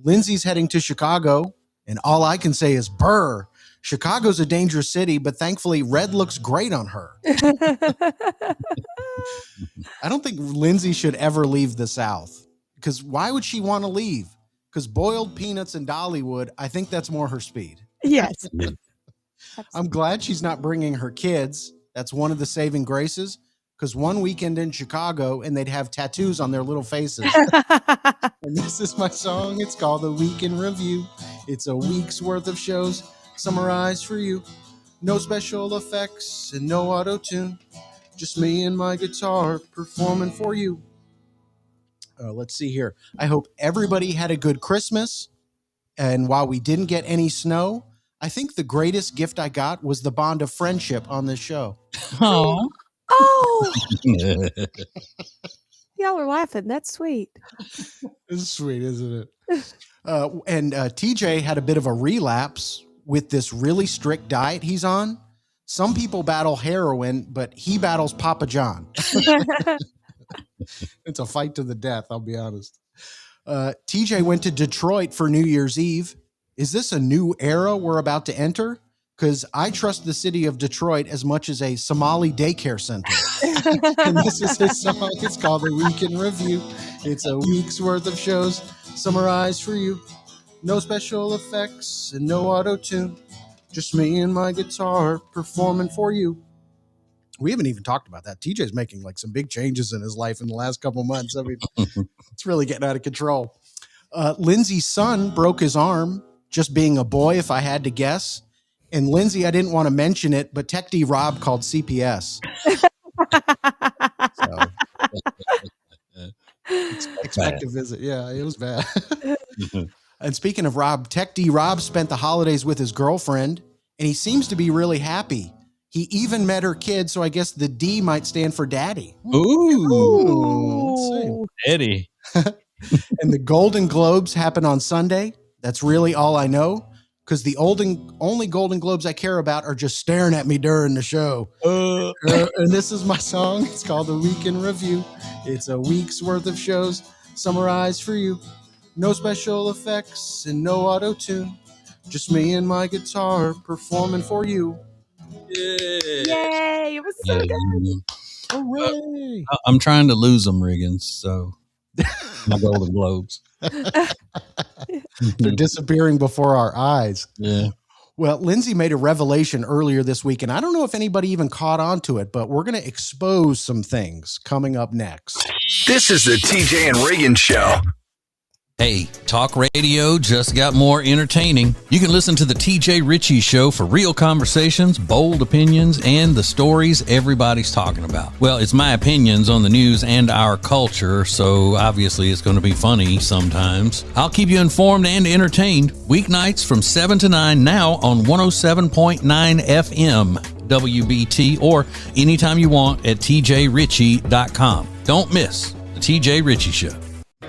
Lindsay's heading to Chicago, and all I can say is brr. Chicago's a dangerous city, but thankfully red looks great on her. I don't think Lindsay should ever leave the South, because why would she want to leave? Because boiled peanuts and Dollywood, I think that's more her speed. Yes. I'm glad she's not bringing her kids. That's one of the saving graces, because one weekend in Chicago and they'd have tattoos on their little faces. And this is my song. It's called The Week in Review. It's a week's worth of shows summarized for you. No special effects and no auto-tune. Just me and my guitar performing for you. Let's see here. I hope everybody had a good Christmas. And while we didn't get any snow, I think the greatest gift I got was the bond of friendship on this show. Oh. Oh. Y'all are laughing. That's sweet. It's sweet, isn't it? And TJ had a bit of a relapse with this really strict diet he's on. Some people battle heroin, but he battles Papa John. It's a fight to the death, I'll be honest. TJ went to Detroit for New Year's Eve. Is this a new era we're about to enter? Because I trust the city of Detroit as much as a Somali daycare center. And this is his song. It's called The Week in Review. It's a week's worth of shows summarized for you. No special effects and no auto-tune. Just me and my guitar performing for you. We haven't even talked about that. TJ's making like some big changes in his life in the last couple months. I mean, it's really getting out of control. Lindsay's son broke his arm just being a boy, if I had to guess. And Lindsay, I didn't want to mention it, but Tech D Rob called CPS. Expect a visit. Yeah, it was bad. And speaking of Rob, Tech D Rob spent the holidays with his girlfriend, and he seems to be really happy. He even met her kid, so I guess the D might stand for daddy. Ooh. Eddie. And the Golden Globes happen on Sunday. That's really all I know, because the only Golden Globes I care about are just staring at me during the show. And this is my song. It's called The Week in Review. It's a week's worth of shows summarized for you. No special effects and no auto-tune. Just me and my guitar performing for you. Yay. It was so good. Hooray. I'm trying to lose them, Riggins. So my Golden Globes. They're disappearing before our eyes. Yeah. Well, Lindsay made a revelation earlier this week, and I don't know if anybody even caught on to it, but we're going to expose some things coming up next. This is the TJ and Riggins Show. Hey, talk radio just got more entertaining. You can listen to the TJ Riggins Show for real conversations, bold opinions, and the stories everybody's talking about. Well, it's my opinions on the news and our culture, so obviously it's going to be funny sometimes. I'll keep you informed and entertained. Weeknights from 7 to 9 now on 107.9 FM WBT or anytime you want at tjrichie.com. Don't miss the TJ Riggins Show.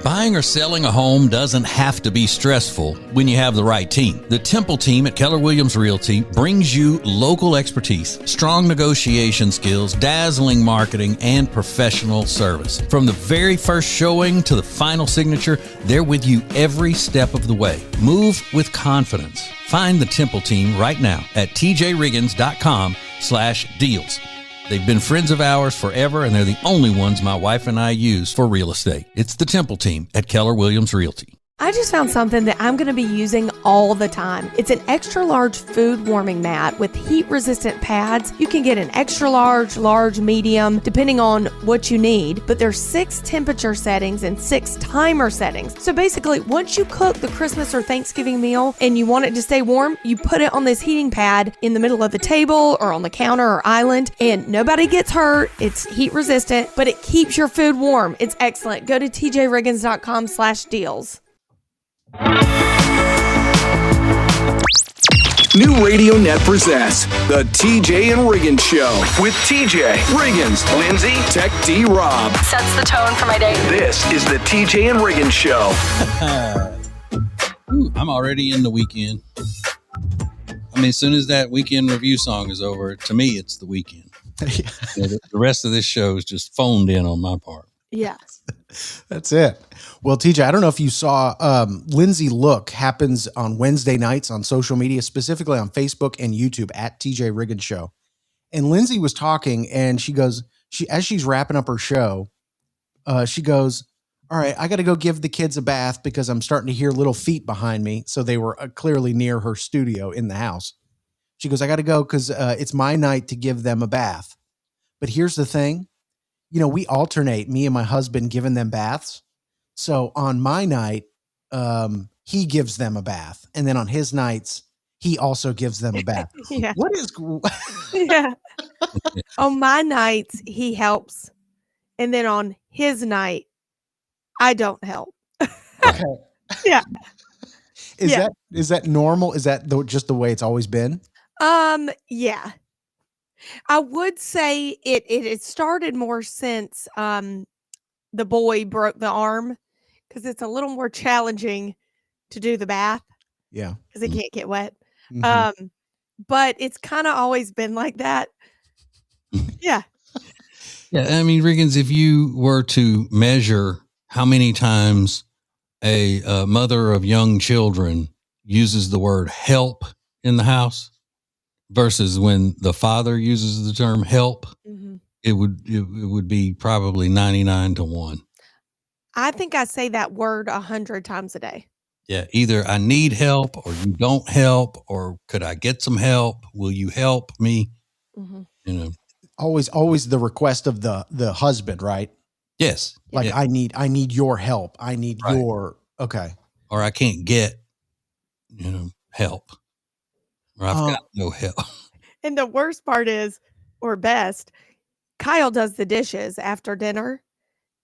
Buying or selling a home doesn't have to be stressful when you have the right team. The Temple team at Keller Williams Realty brings you local expertise, strong negotiation skills, dazzling marketing, and professional service. From the very first showing to the final signature, they're with you every step of the way. Move with confidence. Find the Temple team right now at tjriggins.com/deals. They've been friends of ours forever, and they're the only ones my wife and I use for real estate. It's the Temple team at Keller Williams Realty. I just found something that I'm going to be using all the time. It's an extra large food warming mat with heat resistant pads. You can get an extra large, large, medium, depending on what you need. But there's 6 temperature settings and 6 timer settings. So basically, once you cook the Christmas or Thanksgiving meal and you want it to stay warm, you put it on this heating pad in the middle of the table or on the counter or island, and nobody gets hurt. It's heat resistant, but it keeps your food warm. It's excellent. Go to tjriggins.com/deals. New Radio Net presents the TJ and Riggins Show with TJ, Riggins, Lindsay, Tech D, Rob. Sets the tone for my day. This is the TJ and Riggins Show. Ooh, I'm already in the weekend. I mean, as soon as that weekend review song is over, to me, it's the weekend. The rest of this show is just phoned in on my part. Yes. That's it. Well, TJ, I don't know if you saw Lindsay Look happens on Wednesday nights on social media, specifically on Facebook and YouTube at TJ Riggins Show. And Lindsay was talking and she goes, as she's wrapping up her show, she goes, all right, I got to go give the kids a bath because I'm starting to hear little feet behind me. So they were clearly near her studio in the house. She goes, I got to go because it's my night to give them a bath. But here's the thing. You know, we alternate, me and my husband, giving them baths. So on my night, he gives them a bath. And then on his nights, he also gives them a bath. Yeah. What is... Yeah. On my nights, he helps. And then on his night, I don't help. Okay. Yeah. Is that normal? Is that just the way it's always been? Yeah. I would say it started more since the boy broke the arm, because it's a little more challenging to do the bath. Yeah. Because it can't get wet. Mm-hmm. But it's kind of always been like that. Yeah. Yeah, I mean, Riggins, if you were to measure how many times a mother of young children uses the word help in the house versus when the father uses the term help, Mm-hmm. it would be probably 99 to 1. I think I say that word 100 times a day. Yeah, either I need help or you don't help, or could I get some help? Will you help me? Mm-hmm. You know, Always the request of the husband, right? yes. Like, yeah. I need your help. I need Right. your, okay. Or I can't get, help. Or I've got no help. And the worst part is, or best, Kyle does the dishes after dinner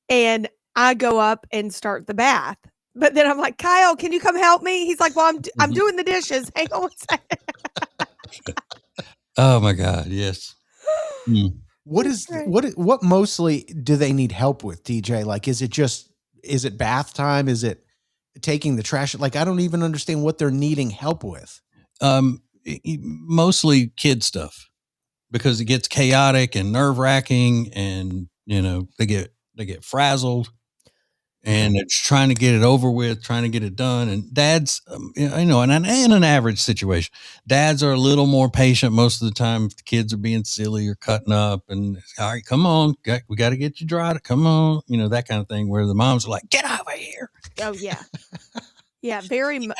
and I go up and start the bath. But then I'm like, Kyle, can you come help me? He's like, well, I'm doing the dishes. Hang on a second. Oh my God. Yes. Mm. What mostly do they need help with, TJ? Like, is it bath time? Is it taking the trash? Like, I don't even understand what they're needing help with. Mostly kid stuff, because it gets chaotic and nerve wracking, and they get frazzled, and it's trying to get it over with, trying to get it done. And dads, in an average situation, dads are a little more patient most of the time if the kids are being silly or cutting up. And all right, come on, we got to get you dried. Come on, that kind of thing. Where the moms are like, get over here. Oh yeah, yeah, very much.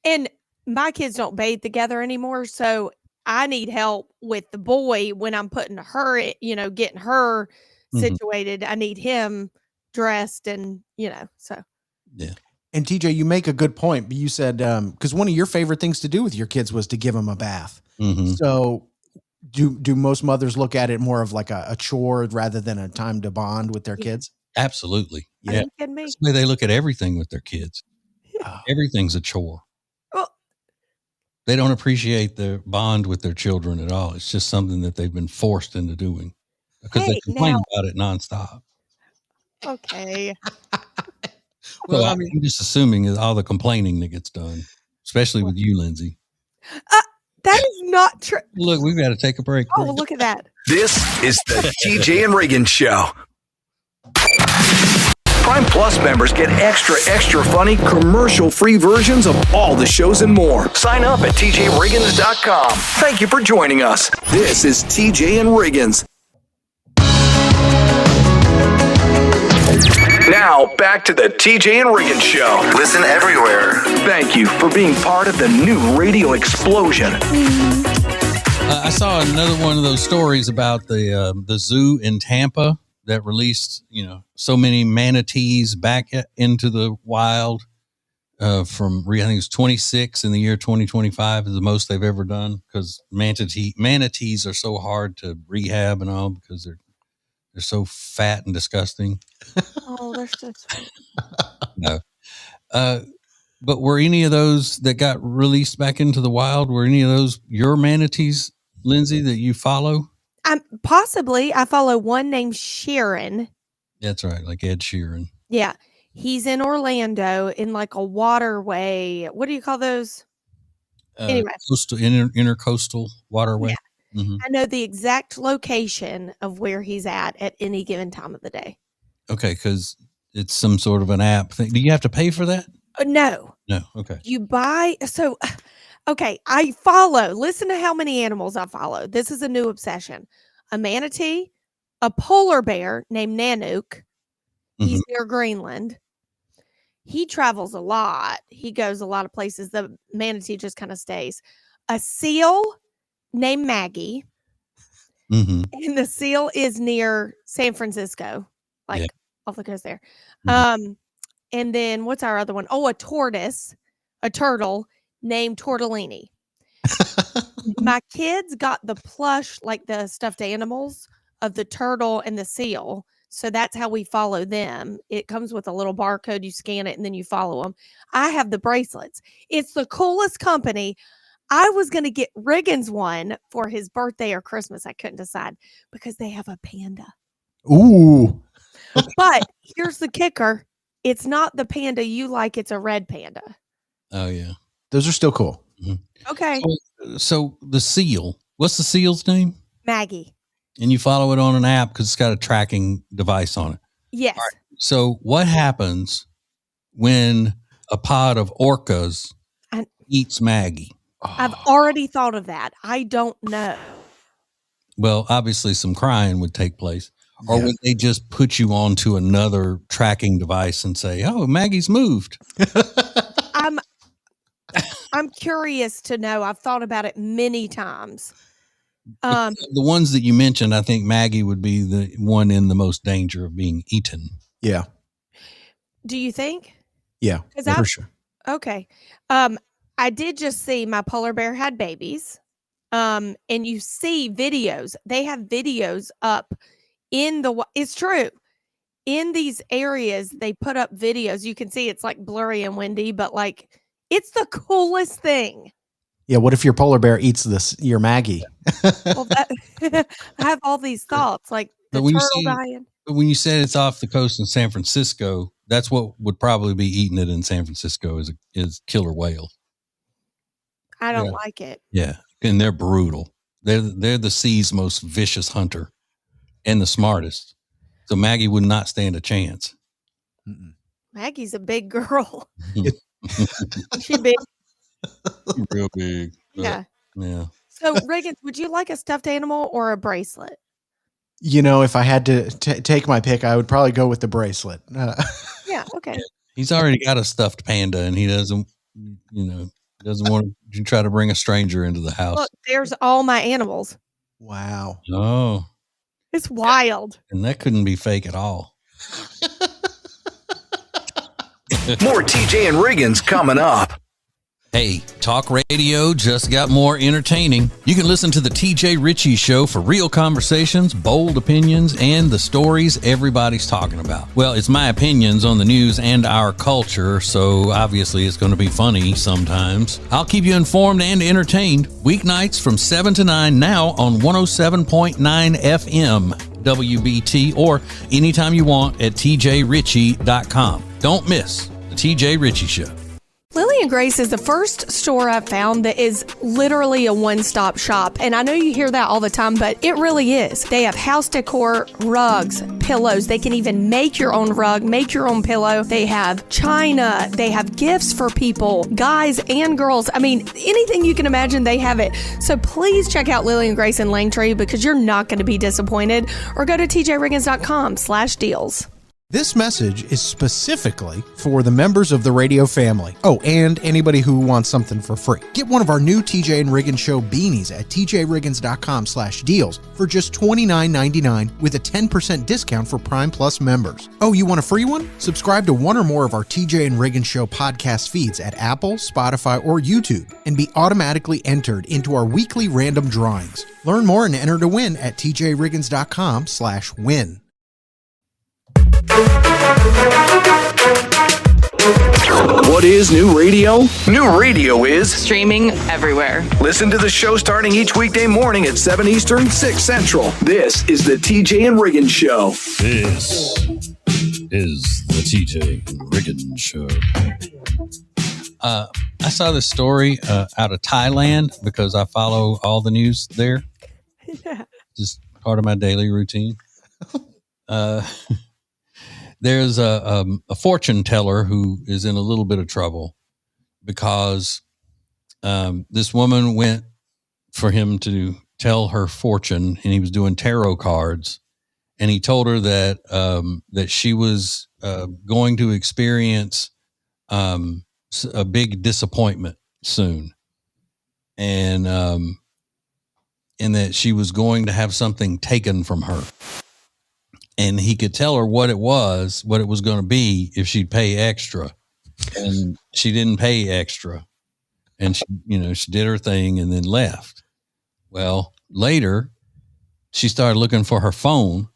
And my kids don't bathe together anymore, so I need help with the boy when I'm putting her, getting her situated. I need him dressed, and so. Yeah. And TJ, you make a good point. You said, because one of your favorite things to do with your kids was to give them a bath. Mm-hmm. So do most mothers look at it more of like a chore rather than a time to bond with their kids? Absolutely. Are Yeah. you kidding me? That's the way they look at everything with their kids. Oh. Everything's a chore. Well, They don't appreciate the bond with their children at all. It's just something that they've been forced into doing because they complain about it nonstop. Okay. Well, so I'm just assuming is all the complaining that gets done, especially with you, Lindsay. That is not true. Look, we've got to take a break. Oh, look at that. This is the TJ and Riggins Show. Prime Plus members get extra funny, commercial-free versions of all the shows and more. Sign up at tjriggins.com. Thank you for joining us. This is TJ and Riggins. Now, back to the TJ and Riggins Show. Listen everywhere. Thank you for being part of the new radio explosion. I saw another one of those stories about the zoo in Tampa that released, so many manatees back into the wild from, I think it was 26 in the year 2025 is the most they've ever done because manatees are so hard to rehab and all because they're so fat and disgusting. Oh, they're so sweet. No. But were any of those that got released back into the wild, were any of those your manatees, Lindsay, that you follow? Possibly. I follow one named Sharon. That's right, like Ed Sheeran. Yeah. He's in Orlando in like a waterway. What do you call those? Anyway. Coastal, intercoastal waterway. Yeah. Mm-hmm. I know the exact location of where he's at any given time of the day. Okay, because it's some sort of an app thing. Do you have to pay for that? No. No. Okay. You buy. So, okay, I follow. Listen to how many animals I follow. This is a new obsession. A manatee, a polar bear named Nanook. He's near Greenland. He travels a lot. He goes a lot of places. The manatee just kind of stays. A seal named Maggie. Mm-hmm. And the seal is near San Francisco, like off the coast there. Mm-hmm. And then what's our other one? Oh, a turtle named Tortellini. My kids got the plush, like the stuffed animals of the turtle and the seal. So that's how we follow them. It comes with a little barcode. You scan it and then you follow them. I have the bracelets. It's the coolest company. I was going to get Riggins one for his birthday or Christmas. I couldn't decide because they have a panda. Ooh. But here's the kicker. It's not the panda you like. It's a red panda. Oh, yeah. Those are still cool. Mm-hmm. Okay. So the seal, what's the seal's name? Maggie. And you follow it on an app because it's got a tracking device on it. Yes. Right. So what happens when a pod of orcas eats Maggie? I've already thought of that. I don't know. Well, obviously some crying would take place. Or would they just put you onto another tracking device and say, "Oh, Maggie's moved"? I'm curious to know. I've thought about it many times. The ones that you mentioned, I think Maggie would be the one in the most danger of being eaten. Yeah. Do you think? Yeah, for sure. Okay. I did just see my polar bear had babies. And you see videos. They have videos up it's true. In these areas, they put up videos. You can see it's like blurry and windy, but like it's the coolest thing. Yeah. What if your polar bear eats your Maggie? Well, I have all these thoughts, like the turtle dying. But when you said it's off the coast in San Francisco, that's what would probably be eating it in San Francisco is killer whale. I don't like it. Yeah, and they're brutal. They're the sea's most vicious hunter and the smartest. So Maggie would not stand a chance. Mm-mm. Maggie's a big girl. She's big. Real big. Yeah. Yeah. So, Riggins, would you like a stuffed animal or a bracelet? If I had to take my pick, I would probably go with the bracelet. Yeah. Okay. He's already got a stuffed panda, and he doesn't want to try to bring a stranger into the house. Look, there's all my animals. Wow. Oh. It's wild. And that couldn't be fake at all. More TJ and Riggins coming up. Hey, talk radio just got more entertaining. You can listen to the TJ Ritchie Show for real conversations, bold opinions, and the stories everybody's talking about. Well, it's my opinions on the news and our culture, so obviously it's going to be funny sometimes. I'll keep you informed and entertained. Weeknights from 7 to 9 now on 107.9 FM WBT or anytime you want at tjritchie.com. Don't miss the TJ Ritchie Show. Lily and Grace is the first store I've found that is literally a one-stop shop. And I know you hear that all the time, but it really is. They have house decor, rugs, pillows. They can even make your own rug, make your own pillow. They have china. They have gifts for people, guys and girls. I mean, anything you can imagine, they have it. So please check out Lily and Grace in Langtree because you're not going to be disappointed. Or go to tjriggins.com/deals. This message is specifically for the members of the radio family. Oh, and anybody who wants something for free. Get one of our new TJ and Riggins Show beanies at tjriggins.com/deals for just $29.99 with a 10% discount for Prime Plus members. Oh, you want a free one? Subscribe to one or more of our TJ and Riggins Show podcast feeds at Apple, Spotify, or YouTube and be automatically entered into our weekly random drawings. Learn more and enter to win at tjriggins.com/win. What is new radio? New radio is Streaming everywhere. listen to the show starting each weekday morning at 7 Eastern, 6 Central. This is the TJ and Riggins Show. This is the TJ Riggins Show. I saw this story out of Thailand because I follow all the news there. Yeah. Just part of my daily routine. There's a fortune teller who is in a little bit of trouble because this woman went for him to tell her fortune, and he was doing tarot cards, and he told her that that she was going to experience a big disappointment soon, and that she was going to have something taken from her. And he could tell her what it was going to be if she'd pay extra. And she didn't pay extra. And she did her thing and then left. Well, later she started looking for her phone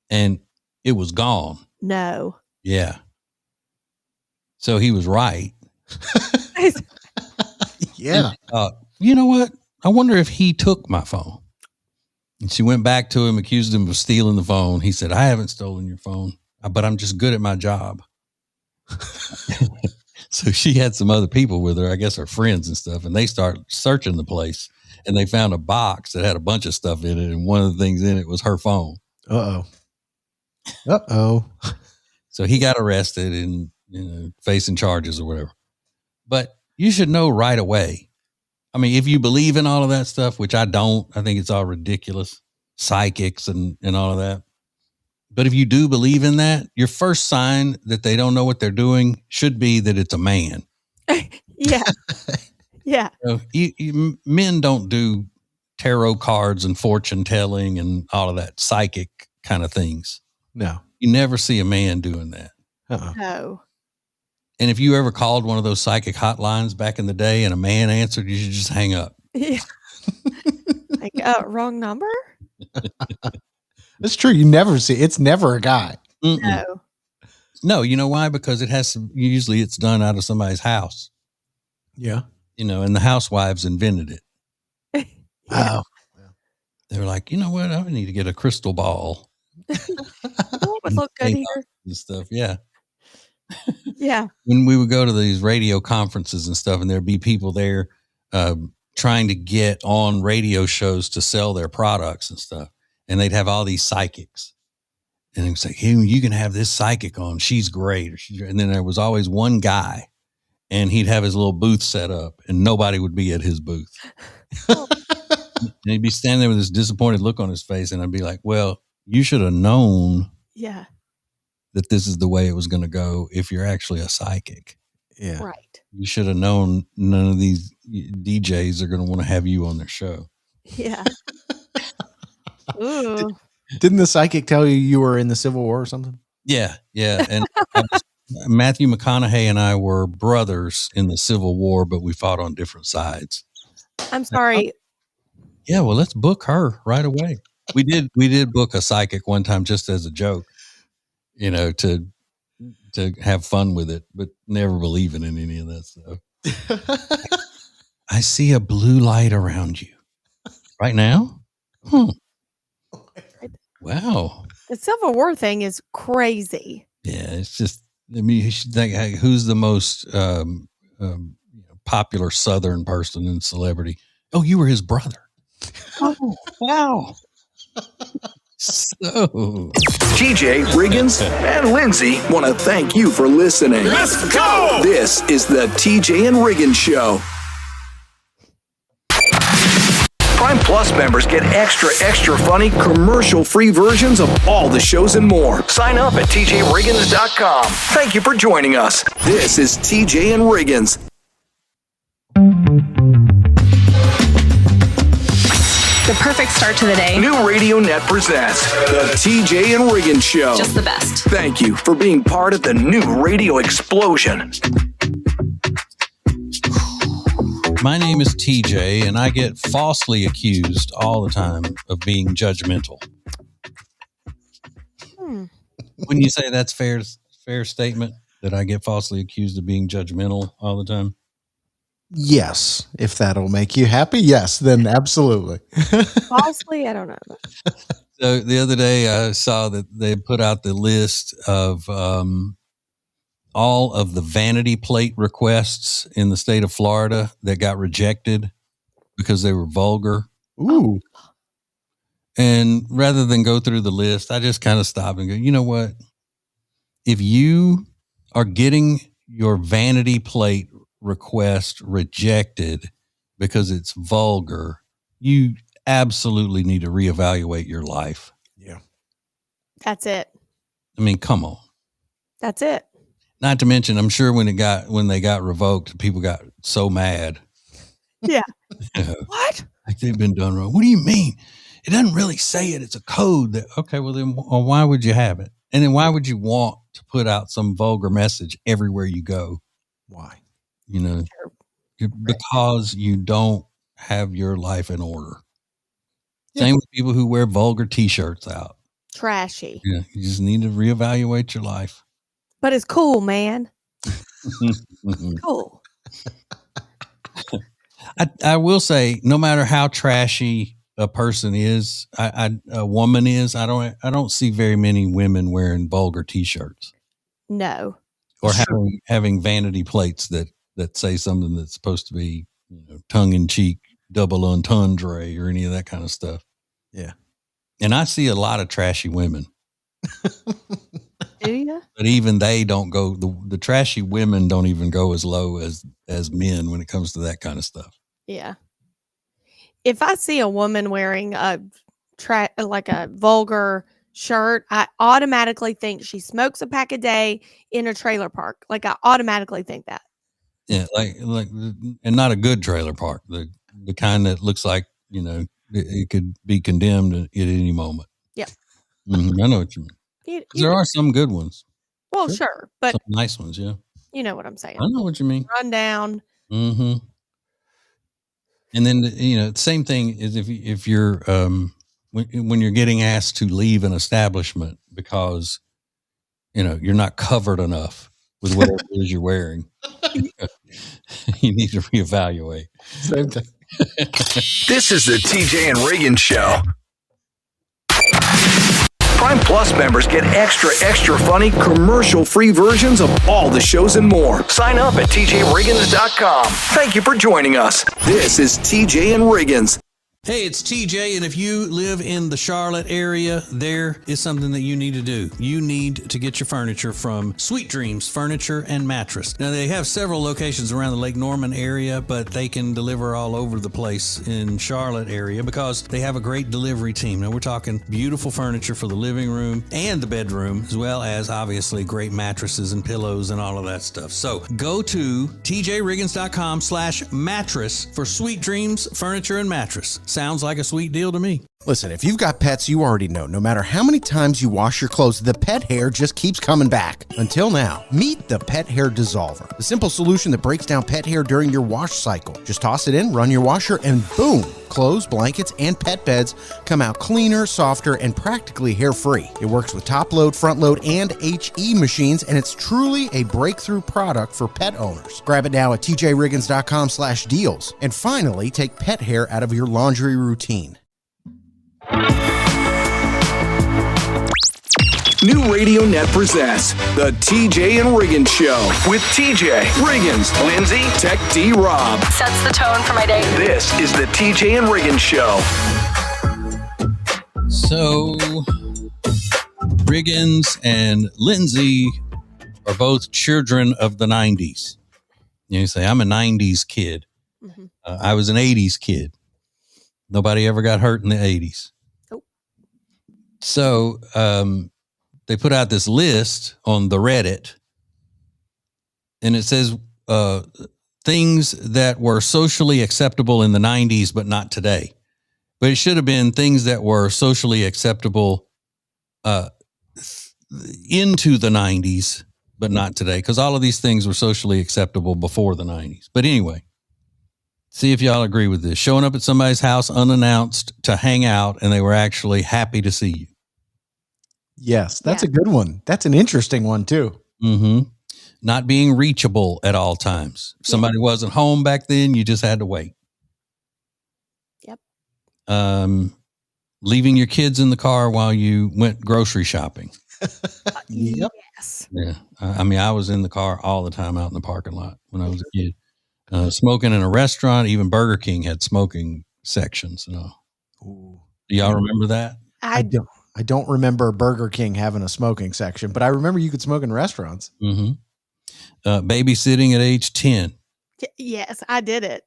and it was gone. No. Yeah. So he was right. Yeah. You know what? I wonder if he took my phone. And she went back to him, accused him of stealing the phone. He said, I haven't stolen your phone, but I'm just good at my job. So she had some other people with her, I guess her friends and stuff, and they start searching the place. And they found a box that had a bunch of stuff in it. And one of the things in it was her phone. Uh-oh. So he got arrested and facing charges or whatever. But you should know right away. I mean, if you believe in all of that stuff, which I don't, I think it's all ridiculous, psychics and all of that. But if you do believe in that, your first sign that they don't know what they're doing should be that it's a man. Yeah. Yeah. Men don't do tarot cards and fortune telling and all of that psychic kind of things. No. You never see a man doing that. No. And if you ever called one of those psychic hotlines back in the day and a man answered, you should just hang up. Yeah. Like, wrong number? That's true. You never see, it's never a guy. Mm-mm. No. No, you know why? Because usually it's done out of somebody's house. Yeah. And the housewives invented it. Yeah. Oh. They were like, you know what? I need to get a crystal ball. What would look good here? And stuff. Yeah. Yeah. When we would go to these radio conferences and stuff, and there'd be people there trying to get on radio shows to sell their products and stuff. And they'd have all these psychics. And it was like, hey, you can have this psychic on. She's great. And then there was always one guy, and he'd have his little booth set up, and nobody would be at his booth. And he'd be standing there with this disappointed look on his face. And I'd be like, well, you should have known Yeah. that this is the way it was going to go if you're actually a psychic. Yeah. Right. You should have known none of these DJs are going to want to have you on their show. Yeah. Ooh. Didn't the psychic tell you were in the Civil War or something? Yeah. Yeah. And Matthew McConaughey and I were brothers in the Civil War, but we fought on different sides. I'm sorry. Yeah, well, let's book her right away. We did book a psychic one time just as a joke, to have fun with it, but never believing in any of that stuff. I see a blue light around you right now. Wow. The Civil War thing is crazy. Yeah, it's just, you should think, hey, who's the most popular Southern person and celebrity? Oh, you were his brother. Oh, wow. So, TJ, Riggins, and Lindsay want to thank you for listening. Let's go! This is the TJ and Riggins Show. Prime Plus members get extra funny, commercial-free versions of all the shows and more. Sign up at tjriggins.com. Thank you for joining us. This is TJ and Riggins. The perfect start to the day. New Radio Net presents the TJ and Riggins Show. Just the best. Thank you for being part of the new radio explosion. my name is TJ, and I get falsely accused all the time of being judgmental. Wouldn't you say that's fair statement that I get falsely accused of being judgmental all the time? Yes, if that'll make you happy, yes, then absolutely. Falsely, I don't know. So the other day I saw that they put out the list of all of the vanity plate requests in the state of Florida that got rejected because they were vulgar. Ooh. And rather than go through the list, I just kind of stopped and go, you know what? If you are getting your vanity plate request rejected because it's vulgar, you absolutely need to reevaluate your life. Yeah. That's it. I mean, come on. That's it. Not to mention, I'm sure when they got revoked, people got so mad. Yeah. What? Like they've been done wrong. What do you mean? It doesn't really say it. It's a code that, okay, well then why would you have it? And then why would you want to put out some vulgar message everywhere you go? Why? You know, because you don't have your life in order. Yeah. Same with people who wear vulgar t-shirts out. Trashy. Yeah. You just need to reevaluate your life. But it's cool, man. Cool. I will say, no matter how trashy a person is, a woman is, I don't see very many women wearing vulgar t-shirts. No. Or having vanity plates that say something that's supposed to be, tongue in cheek, double entendre, or any of that kind of stuff. Yeah. And I see a lot of trashy women. Do you? But even they don't go, the trashy women don't even go as low as men when it comes to that kind of stuff. Yeah. If I see a woman wearing like a vulgar shirt, I automatically think she smokes a pack a day in a trailer park. Like I automatically think that. Yeah, like, and not a good trailer park. The kind that looks like it could be condemned at any moment. Yeah, I know what you mean. There are some good ones. Well, sure, but some nice ones. Yeah, you know what I'm saying. I know what you mean. Run down. Mm-hmm. And then same thing is if you're when you're getting asked to leave an establishment because you're not covered enough with whatever it is you're wearing, you need to reevaluate. Same thing. This is the TJ and Riggins Show. Prime Plus members get extra funny, commercial-free versions of all the shows and more. Sign up at tjriggins.com. Thank you for joining us. This is TJ and Riggins. Hey, it's TJ, and if you live in the Charlotte area, there is something that you need to do. You need to get your furniture from Sweet Dreams Furniture and Mattress. Now, they have several locations around the Lake Norman area, but they can deliver all over the place in Charlotte area because they have a great delivery team. Now, we're talking beautiful furniture for the living room and the bedroom, as well as, obviously, great mattresses and pillows and all of that stuff. So, go to tjriggins.com/mattress for Sweet Dreams Furniture and Mattress. Sounds like a sweet deal to me. Listen, if you've got pets, you already know, no matter how many times you wash your clothes, the pet hair just keeps coming back. Until now, meet the Pet Hair Dissolver, the simple solution that breaks down pet hair during your wash cycle. Just toss it in, run your washer, and boom! Clothes, blankets, and pet beds come out cleaner, softer, and practically hair-free. It works with top load, front load, and HE machines, and it's truly a breakthrough product for pet owners. Grab it now at tjriggins.com/deals. And finally, take pet hair out of your laundry routine. New Radio Net presents the TJ and Riggins Show with TJ Riggins, Lindsay, Tech D Rob. Sets the tone for my day. This is the TJ and Riggins Show. So, Riggins and Lindsay are both children of the 90s. You say, I'm a 90s kid. Mm-hmm. I was an 80s kid. Nobody ever got hurt in the 80s. Nope. So, they put out this list on the Reddit, and it says things that were socially acceptable in the 90s, but not today. But it should have been things that were socially acceptable into the 90s, but not today, because all of these things were socially acceptable before the 90s. But anyway, see if y'all agree with this. Showing up at somebody's house unannounced to hang out, and they were actually happy to see you. Yes, that's a good one. That's an interesting one, too. Mm-hmm. Not being reachable at all times. If somebody wasn't home back then, you just had to wait. Yep. Leaving your kids in the car while you went grocery shopping. Yep. Yes. Yeah. I mean, I was in the car all the time out in the parking lot when I was a kid. Smoking in a restaurant, even Burger King had smoking sections. Ooh. Do y'all remember that? I don't remember Burger King having a smoking section, but I remember you could smoke in restaurants. Mm-hmm. Babysitting at age 10. Yes, I did it.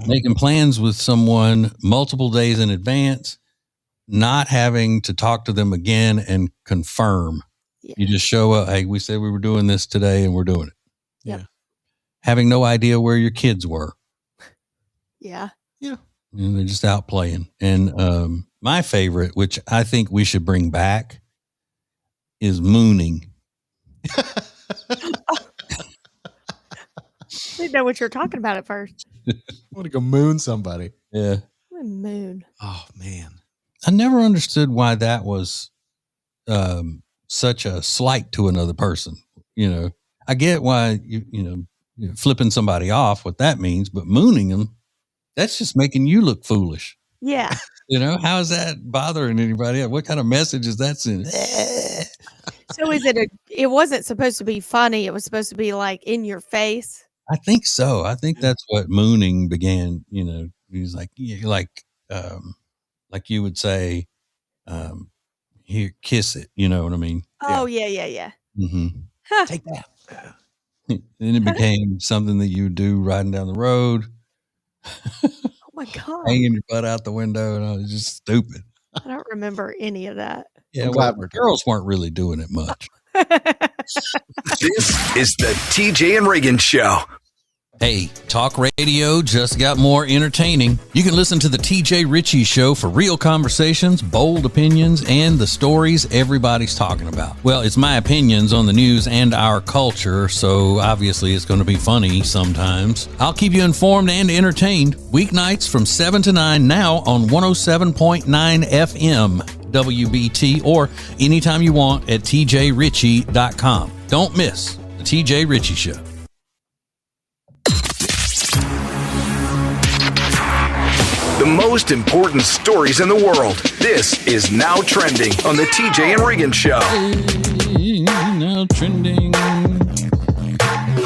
Making plans with someone multiple days in advance, not having to talk to them again and confirm. Yeah. You just show up. Hey, we said we were doing this today and we're doing it. Yeah. Having no idea where your kids were. Yeah. Yeah. And they're just out playing. And my favorite, which I think we should bring back, is mooning. I didn't know what you were talking about at first. I want to go moon somebody. Yeah. Moon. Oh, man. I never understood why that was such a slight to another person. You know, I get why, you flipping somebody off, what that means, but mooning them, that's just making you look foolish. Yeah. How is that bothering anybody? What kind of message is that sending? So it wasn't supposed to be funny. It was supposed to be like in your face. I think so. I think that's what mooning began, he's like you would say, here, kiss it. You know what I mean? Oh, yeah. Mm-hmm. Huh. Take that. Then it became something that you would do riding down the road. Oh my God. Hanging your butt out the window, and it was just stupid. I don't remember any of that. Yeah, girls weren't really doing it much. This is the TJ and Riggins Show. Hey, talk radio just got more entertaining. You can listen to the TJ Ritchie Show for real conversations, bold opinions, and the stories everybody's talking about. Well, it's my opinions on the news and our culture, so obviously it's going to be funny sometimes. I'll keep you informed and entertained. Weeknights from 7 to 9 now on 107.9 FM WBT, or anytime you want at tjritchie.com. Don't miss the TJ Ritchie Show. The most important stories in the world. This is Now Trending on the TJ and Riggins Show. Now trending.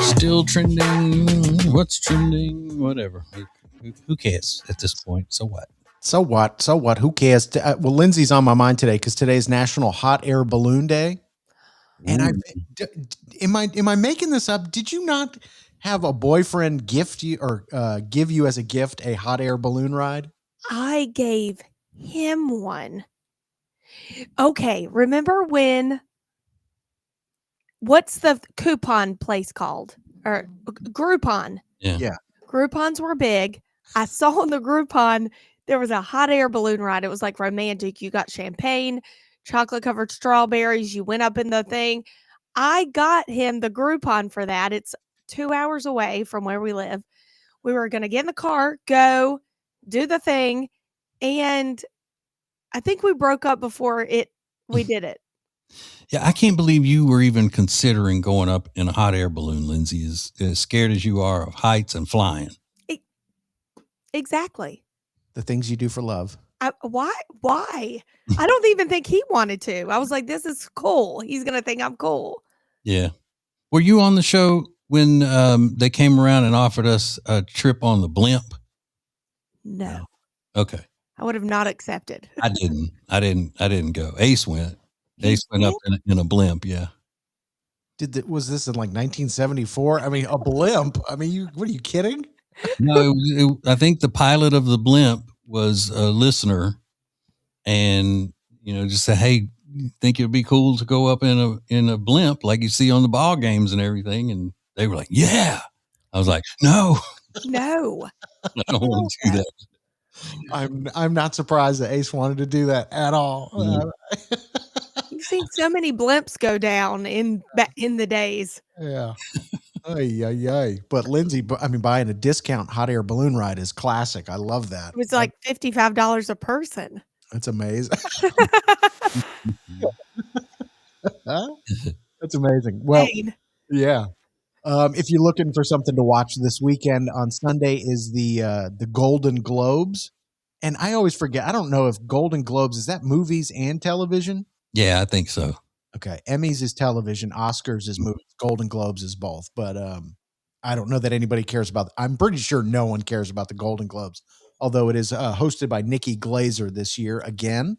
Still trending. What's trending? Whatever. Who cares at this point? So what? So what? Who cares? Well, Lindsay's on my mind today because today's National Hot Air Balloon Day. And am I making this up? Did you not have a boyfriend gift you or give you as a gift a hot air balloon ride? I gave him one. Okay, remember what's the coupon place called? Or Groupon. Yeah. Groupons were big. I saw on the Groupon there was a hot air balloon ride. It was like romantic. You got champagne, chocolate covered strawberries. You went up in the thing. I got him the Groupon for that. It's 2 hours away from where we live. We were going to get in the car, go do the thing. And I think we broke up before we did it. Yeah, I can't believe you were even considering going up in a hot air balloon, Lindsay, as scared as you are of heights and flying. Exactly. The things you do for love. Why? I don't even think he wanted to. I was like, this is cool. He's going to think I'm cool. Yeah. Were you on the show when they came around and offered us a trip on the blimp? No. Okay. I would have not accepted. I didn't go. Ace went. Ace went up in a blimp. Yeah. Was this in like 1974? I mean, a blimp. I mean, what are you kidding? No, I think the pilot of the blimp was a listener, and just say, "Hey, think it'd be cool to go up in a blimp like you see on the ball games and everything?" And they were like, "Yeah." I was like, "No, I don't want to do that." I'm not surprised that Ace wanted to do that at all. Mm-hmm. You've seen so many blimps go down in the days. Yeah. But Lindsay, buying a discount hot air balloon ride is classic. I love that. It was like $55 a person. That's amazing. That's amazing. Well, yeah. If you're looking for something to watch this weekend, on Sunday is the Golden Globes. And I always forget. I don't know if Golden Globes, is that movies and television? Yeah, I think so. Okay. Emmys is television. Oscars is movies. Golden Globes is both. But I don't know that anybody cares about. I'm pretty sure no one cares about the Golden Globes, although it is hosted by Nikki Glaser this year again.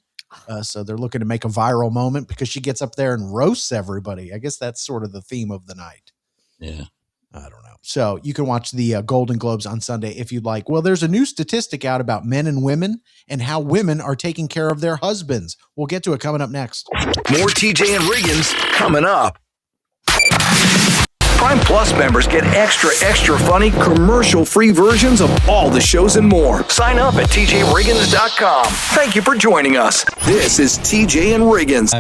So they're looking to make a viral moment because she gets up there and roasts everybody. I guess that's sort of the theme of the night. Yeah. I don't know. So you can watch the Golden Globes on Sunday if you'd like. Well, there's a new statistic out about men and women and how women are taking care of their husbands. We'll get to it coming up next. More TJ and Riggins coming up. Prime Plus members get extra funny, commercial-free versions of all the shows and more. Sign up at tjriggins.com. Thank you for joining us. This is TJ and Riggins.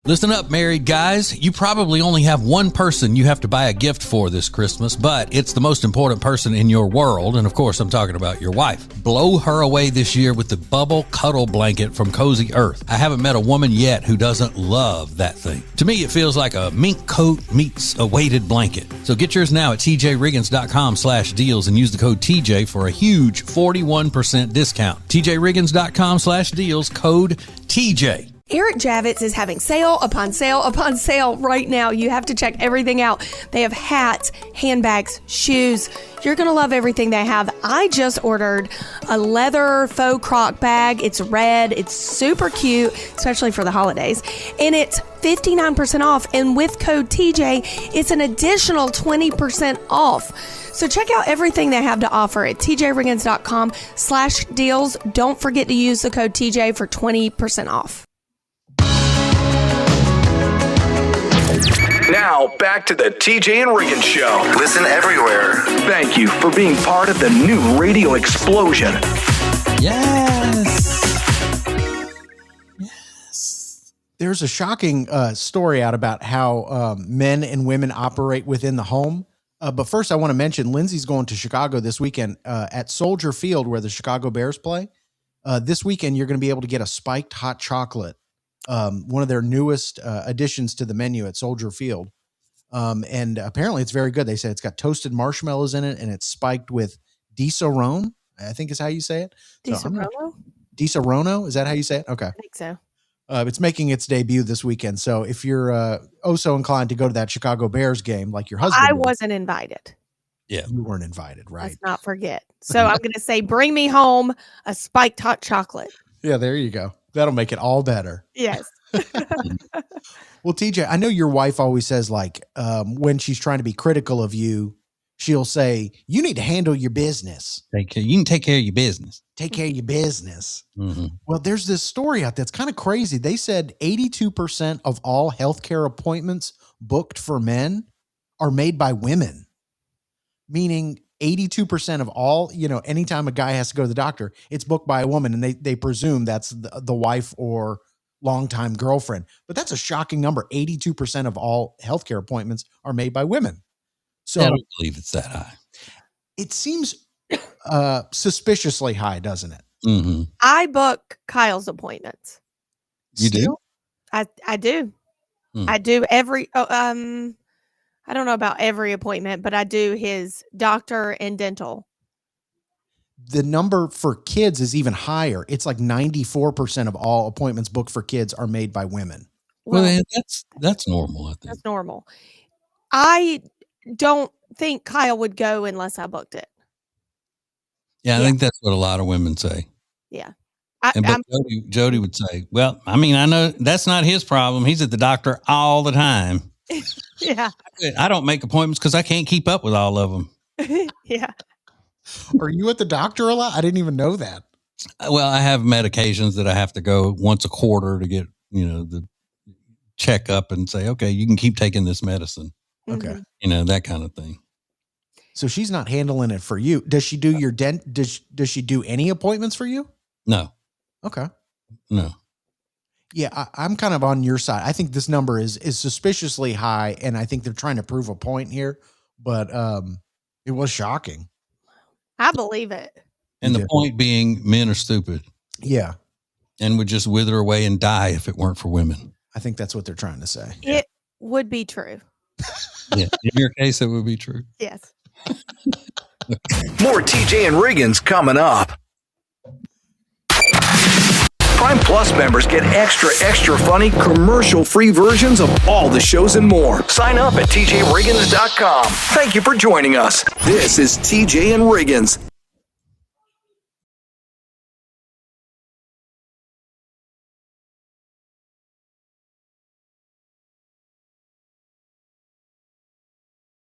Listen up, married guys. You probably only have one person you have to buy a gift for this Christmas, but it's the most important person in your world. And of course, I'm talking about your wife. Blow her away this year with the Bubble Cuddle Blanket from Cozy Earth. I haven't met a woman yet who doesn't love that thing. To me, it feels like a mink coat meets a weighted blanket. So get yours now at tjriggins.com/deals and use the code TJ for a huge 41% discount. tjriggins.com/deals, code TJ. Eric Javits is having sale upon sale upon sale right now. You have to check everything out. They have hats, handbags, shoes. You're going to love everything they have. I just ordered a leather faux croc bag. It's red. It's super cute, especially for the holidays. And it's 59% off. And with code TJ, it's an additional 20% off. So check out everything they have to offer at tjriggins.com/deals. Don't forget to use the code TJ for 20% off. Now, back to the TJ and Riggins Show. Listen everywhere. Thank you for being part of the new radio explosion. Yes. There's a shocking story out about how men and women operate within the home. But first, I want to mention Lindsay's going to Chicago this weekend at Soldier Field, where the Chicago Bears play. This weekend, you're going to be able to get a spiked hot chocolate. One of their newest additions to the menu at Soldier Field. And apparently it's very good. They said it's got toasted marshmallows in it and it's spiked with Disaronno, I think is how you say it. Disaronno? Is that how you say it? Okay. I think so. It's making its debut this weekend. So if you're so inclined to go to that Chicago Bears game, like your husband, I wasn't invited. Yeah. You weren't invited, right? Let's not forget. So I'm going to say, bring me home a spiked hot chocolate. Yeah, there you go. That'll make it all better. Yes. Well, TJ, I know your wife always says, like, when she's trying to be critical of you, she'll say, you need to handle your business. You can take care of your business. Take care of your business. Mm-hmm. Well, there's this story out there that's kind of crazy. They said 82% of all healthcare appointments booked for men are made by women, meaning 82% of all, anytime a guy has to go to the doctor, it's booked by a woman, and they presume that's the wife or longtime girlfriend. But that's a shocking number. 82% of all healthcare appointments are made by women. So I don't believe it's that high. It seems suspiciously high, doesn't it? Mm-hmm. I book Kyle's appointments. You do? I do. I do every. I don't know about every appointment, but I do his doctor and dental. The number for kids is even higher. It's like 94% of all appointments booked for kids are made by women. Well, that's normal, I think. That's normal. I don't think Kyle would go unless I booked it. Yeah, I think that's what a lot of women say. Yeah. But Jody would say, well, I mean, I know that's not his problem. He's at the doctor all the time. Yeah. I don't make appointments because I can't keep up with all of them. Yeah. Are you at the doctor a lot? I didn't even know that. Well, I have medications that I have to go once a quarter to get, the checkup and say, okay, you can keep taking this medicine. Okay. That kind of thing. So she's not handling it for you. Does she do your does she do any appointments for you? No. Okay. No. Yeah, I'm kind of on your side. I think this number is suspiciously high, and I think they're trying to prove a point here, but it was shocking. I believe it. And the point being, men are stupid. Yeah. And would just wither away and die if it weren't for women. I think that's what they're trying to say. It would be true. Yeah. In your case, it would be true. Yes. More TJ and Riggins coming up. Prime Plus members get extra funny commercial-free versions of all the shows and more. Sign up at tjriggins.com. Thank you for joining us. This is TJ and Riggins.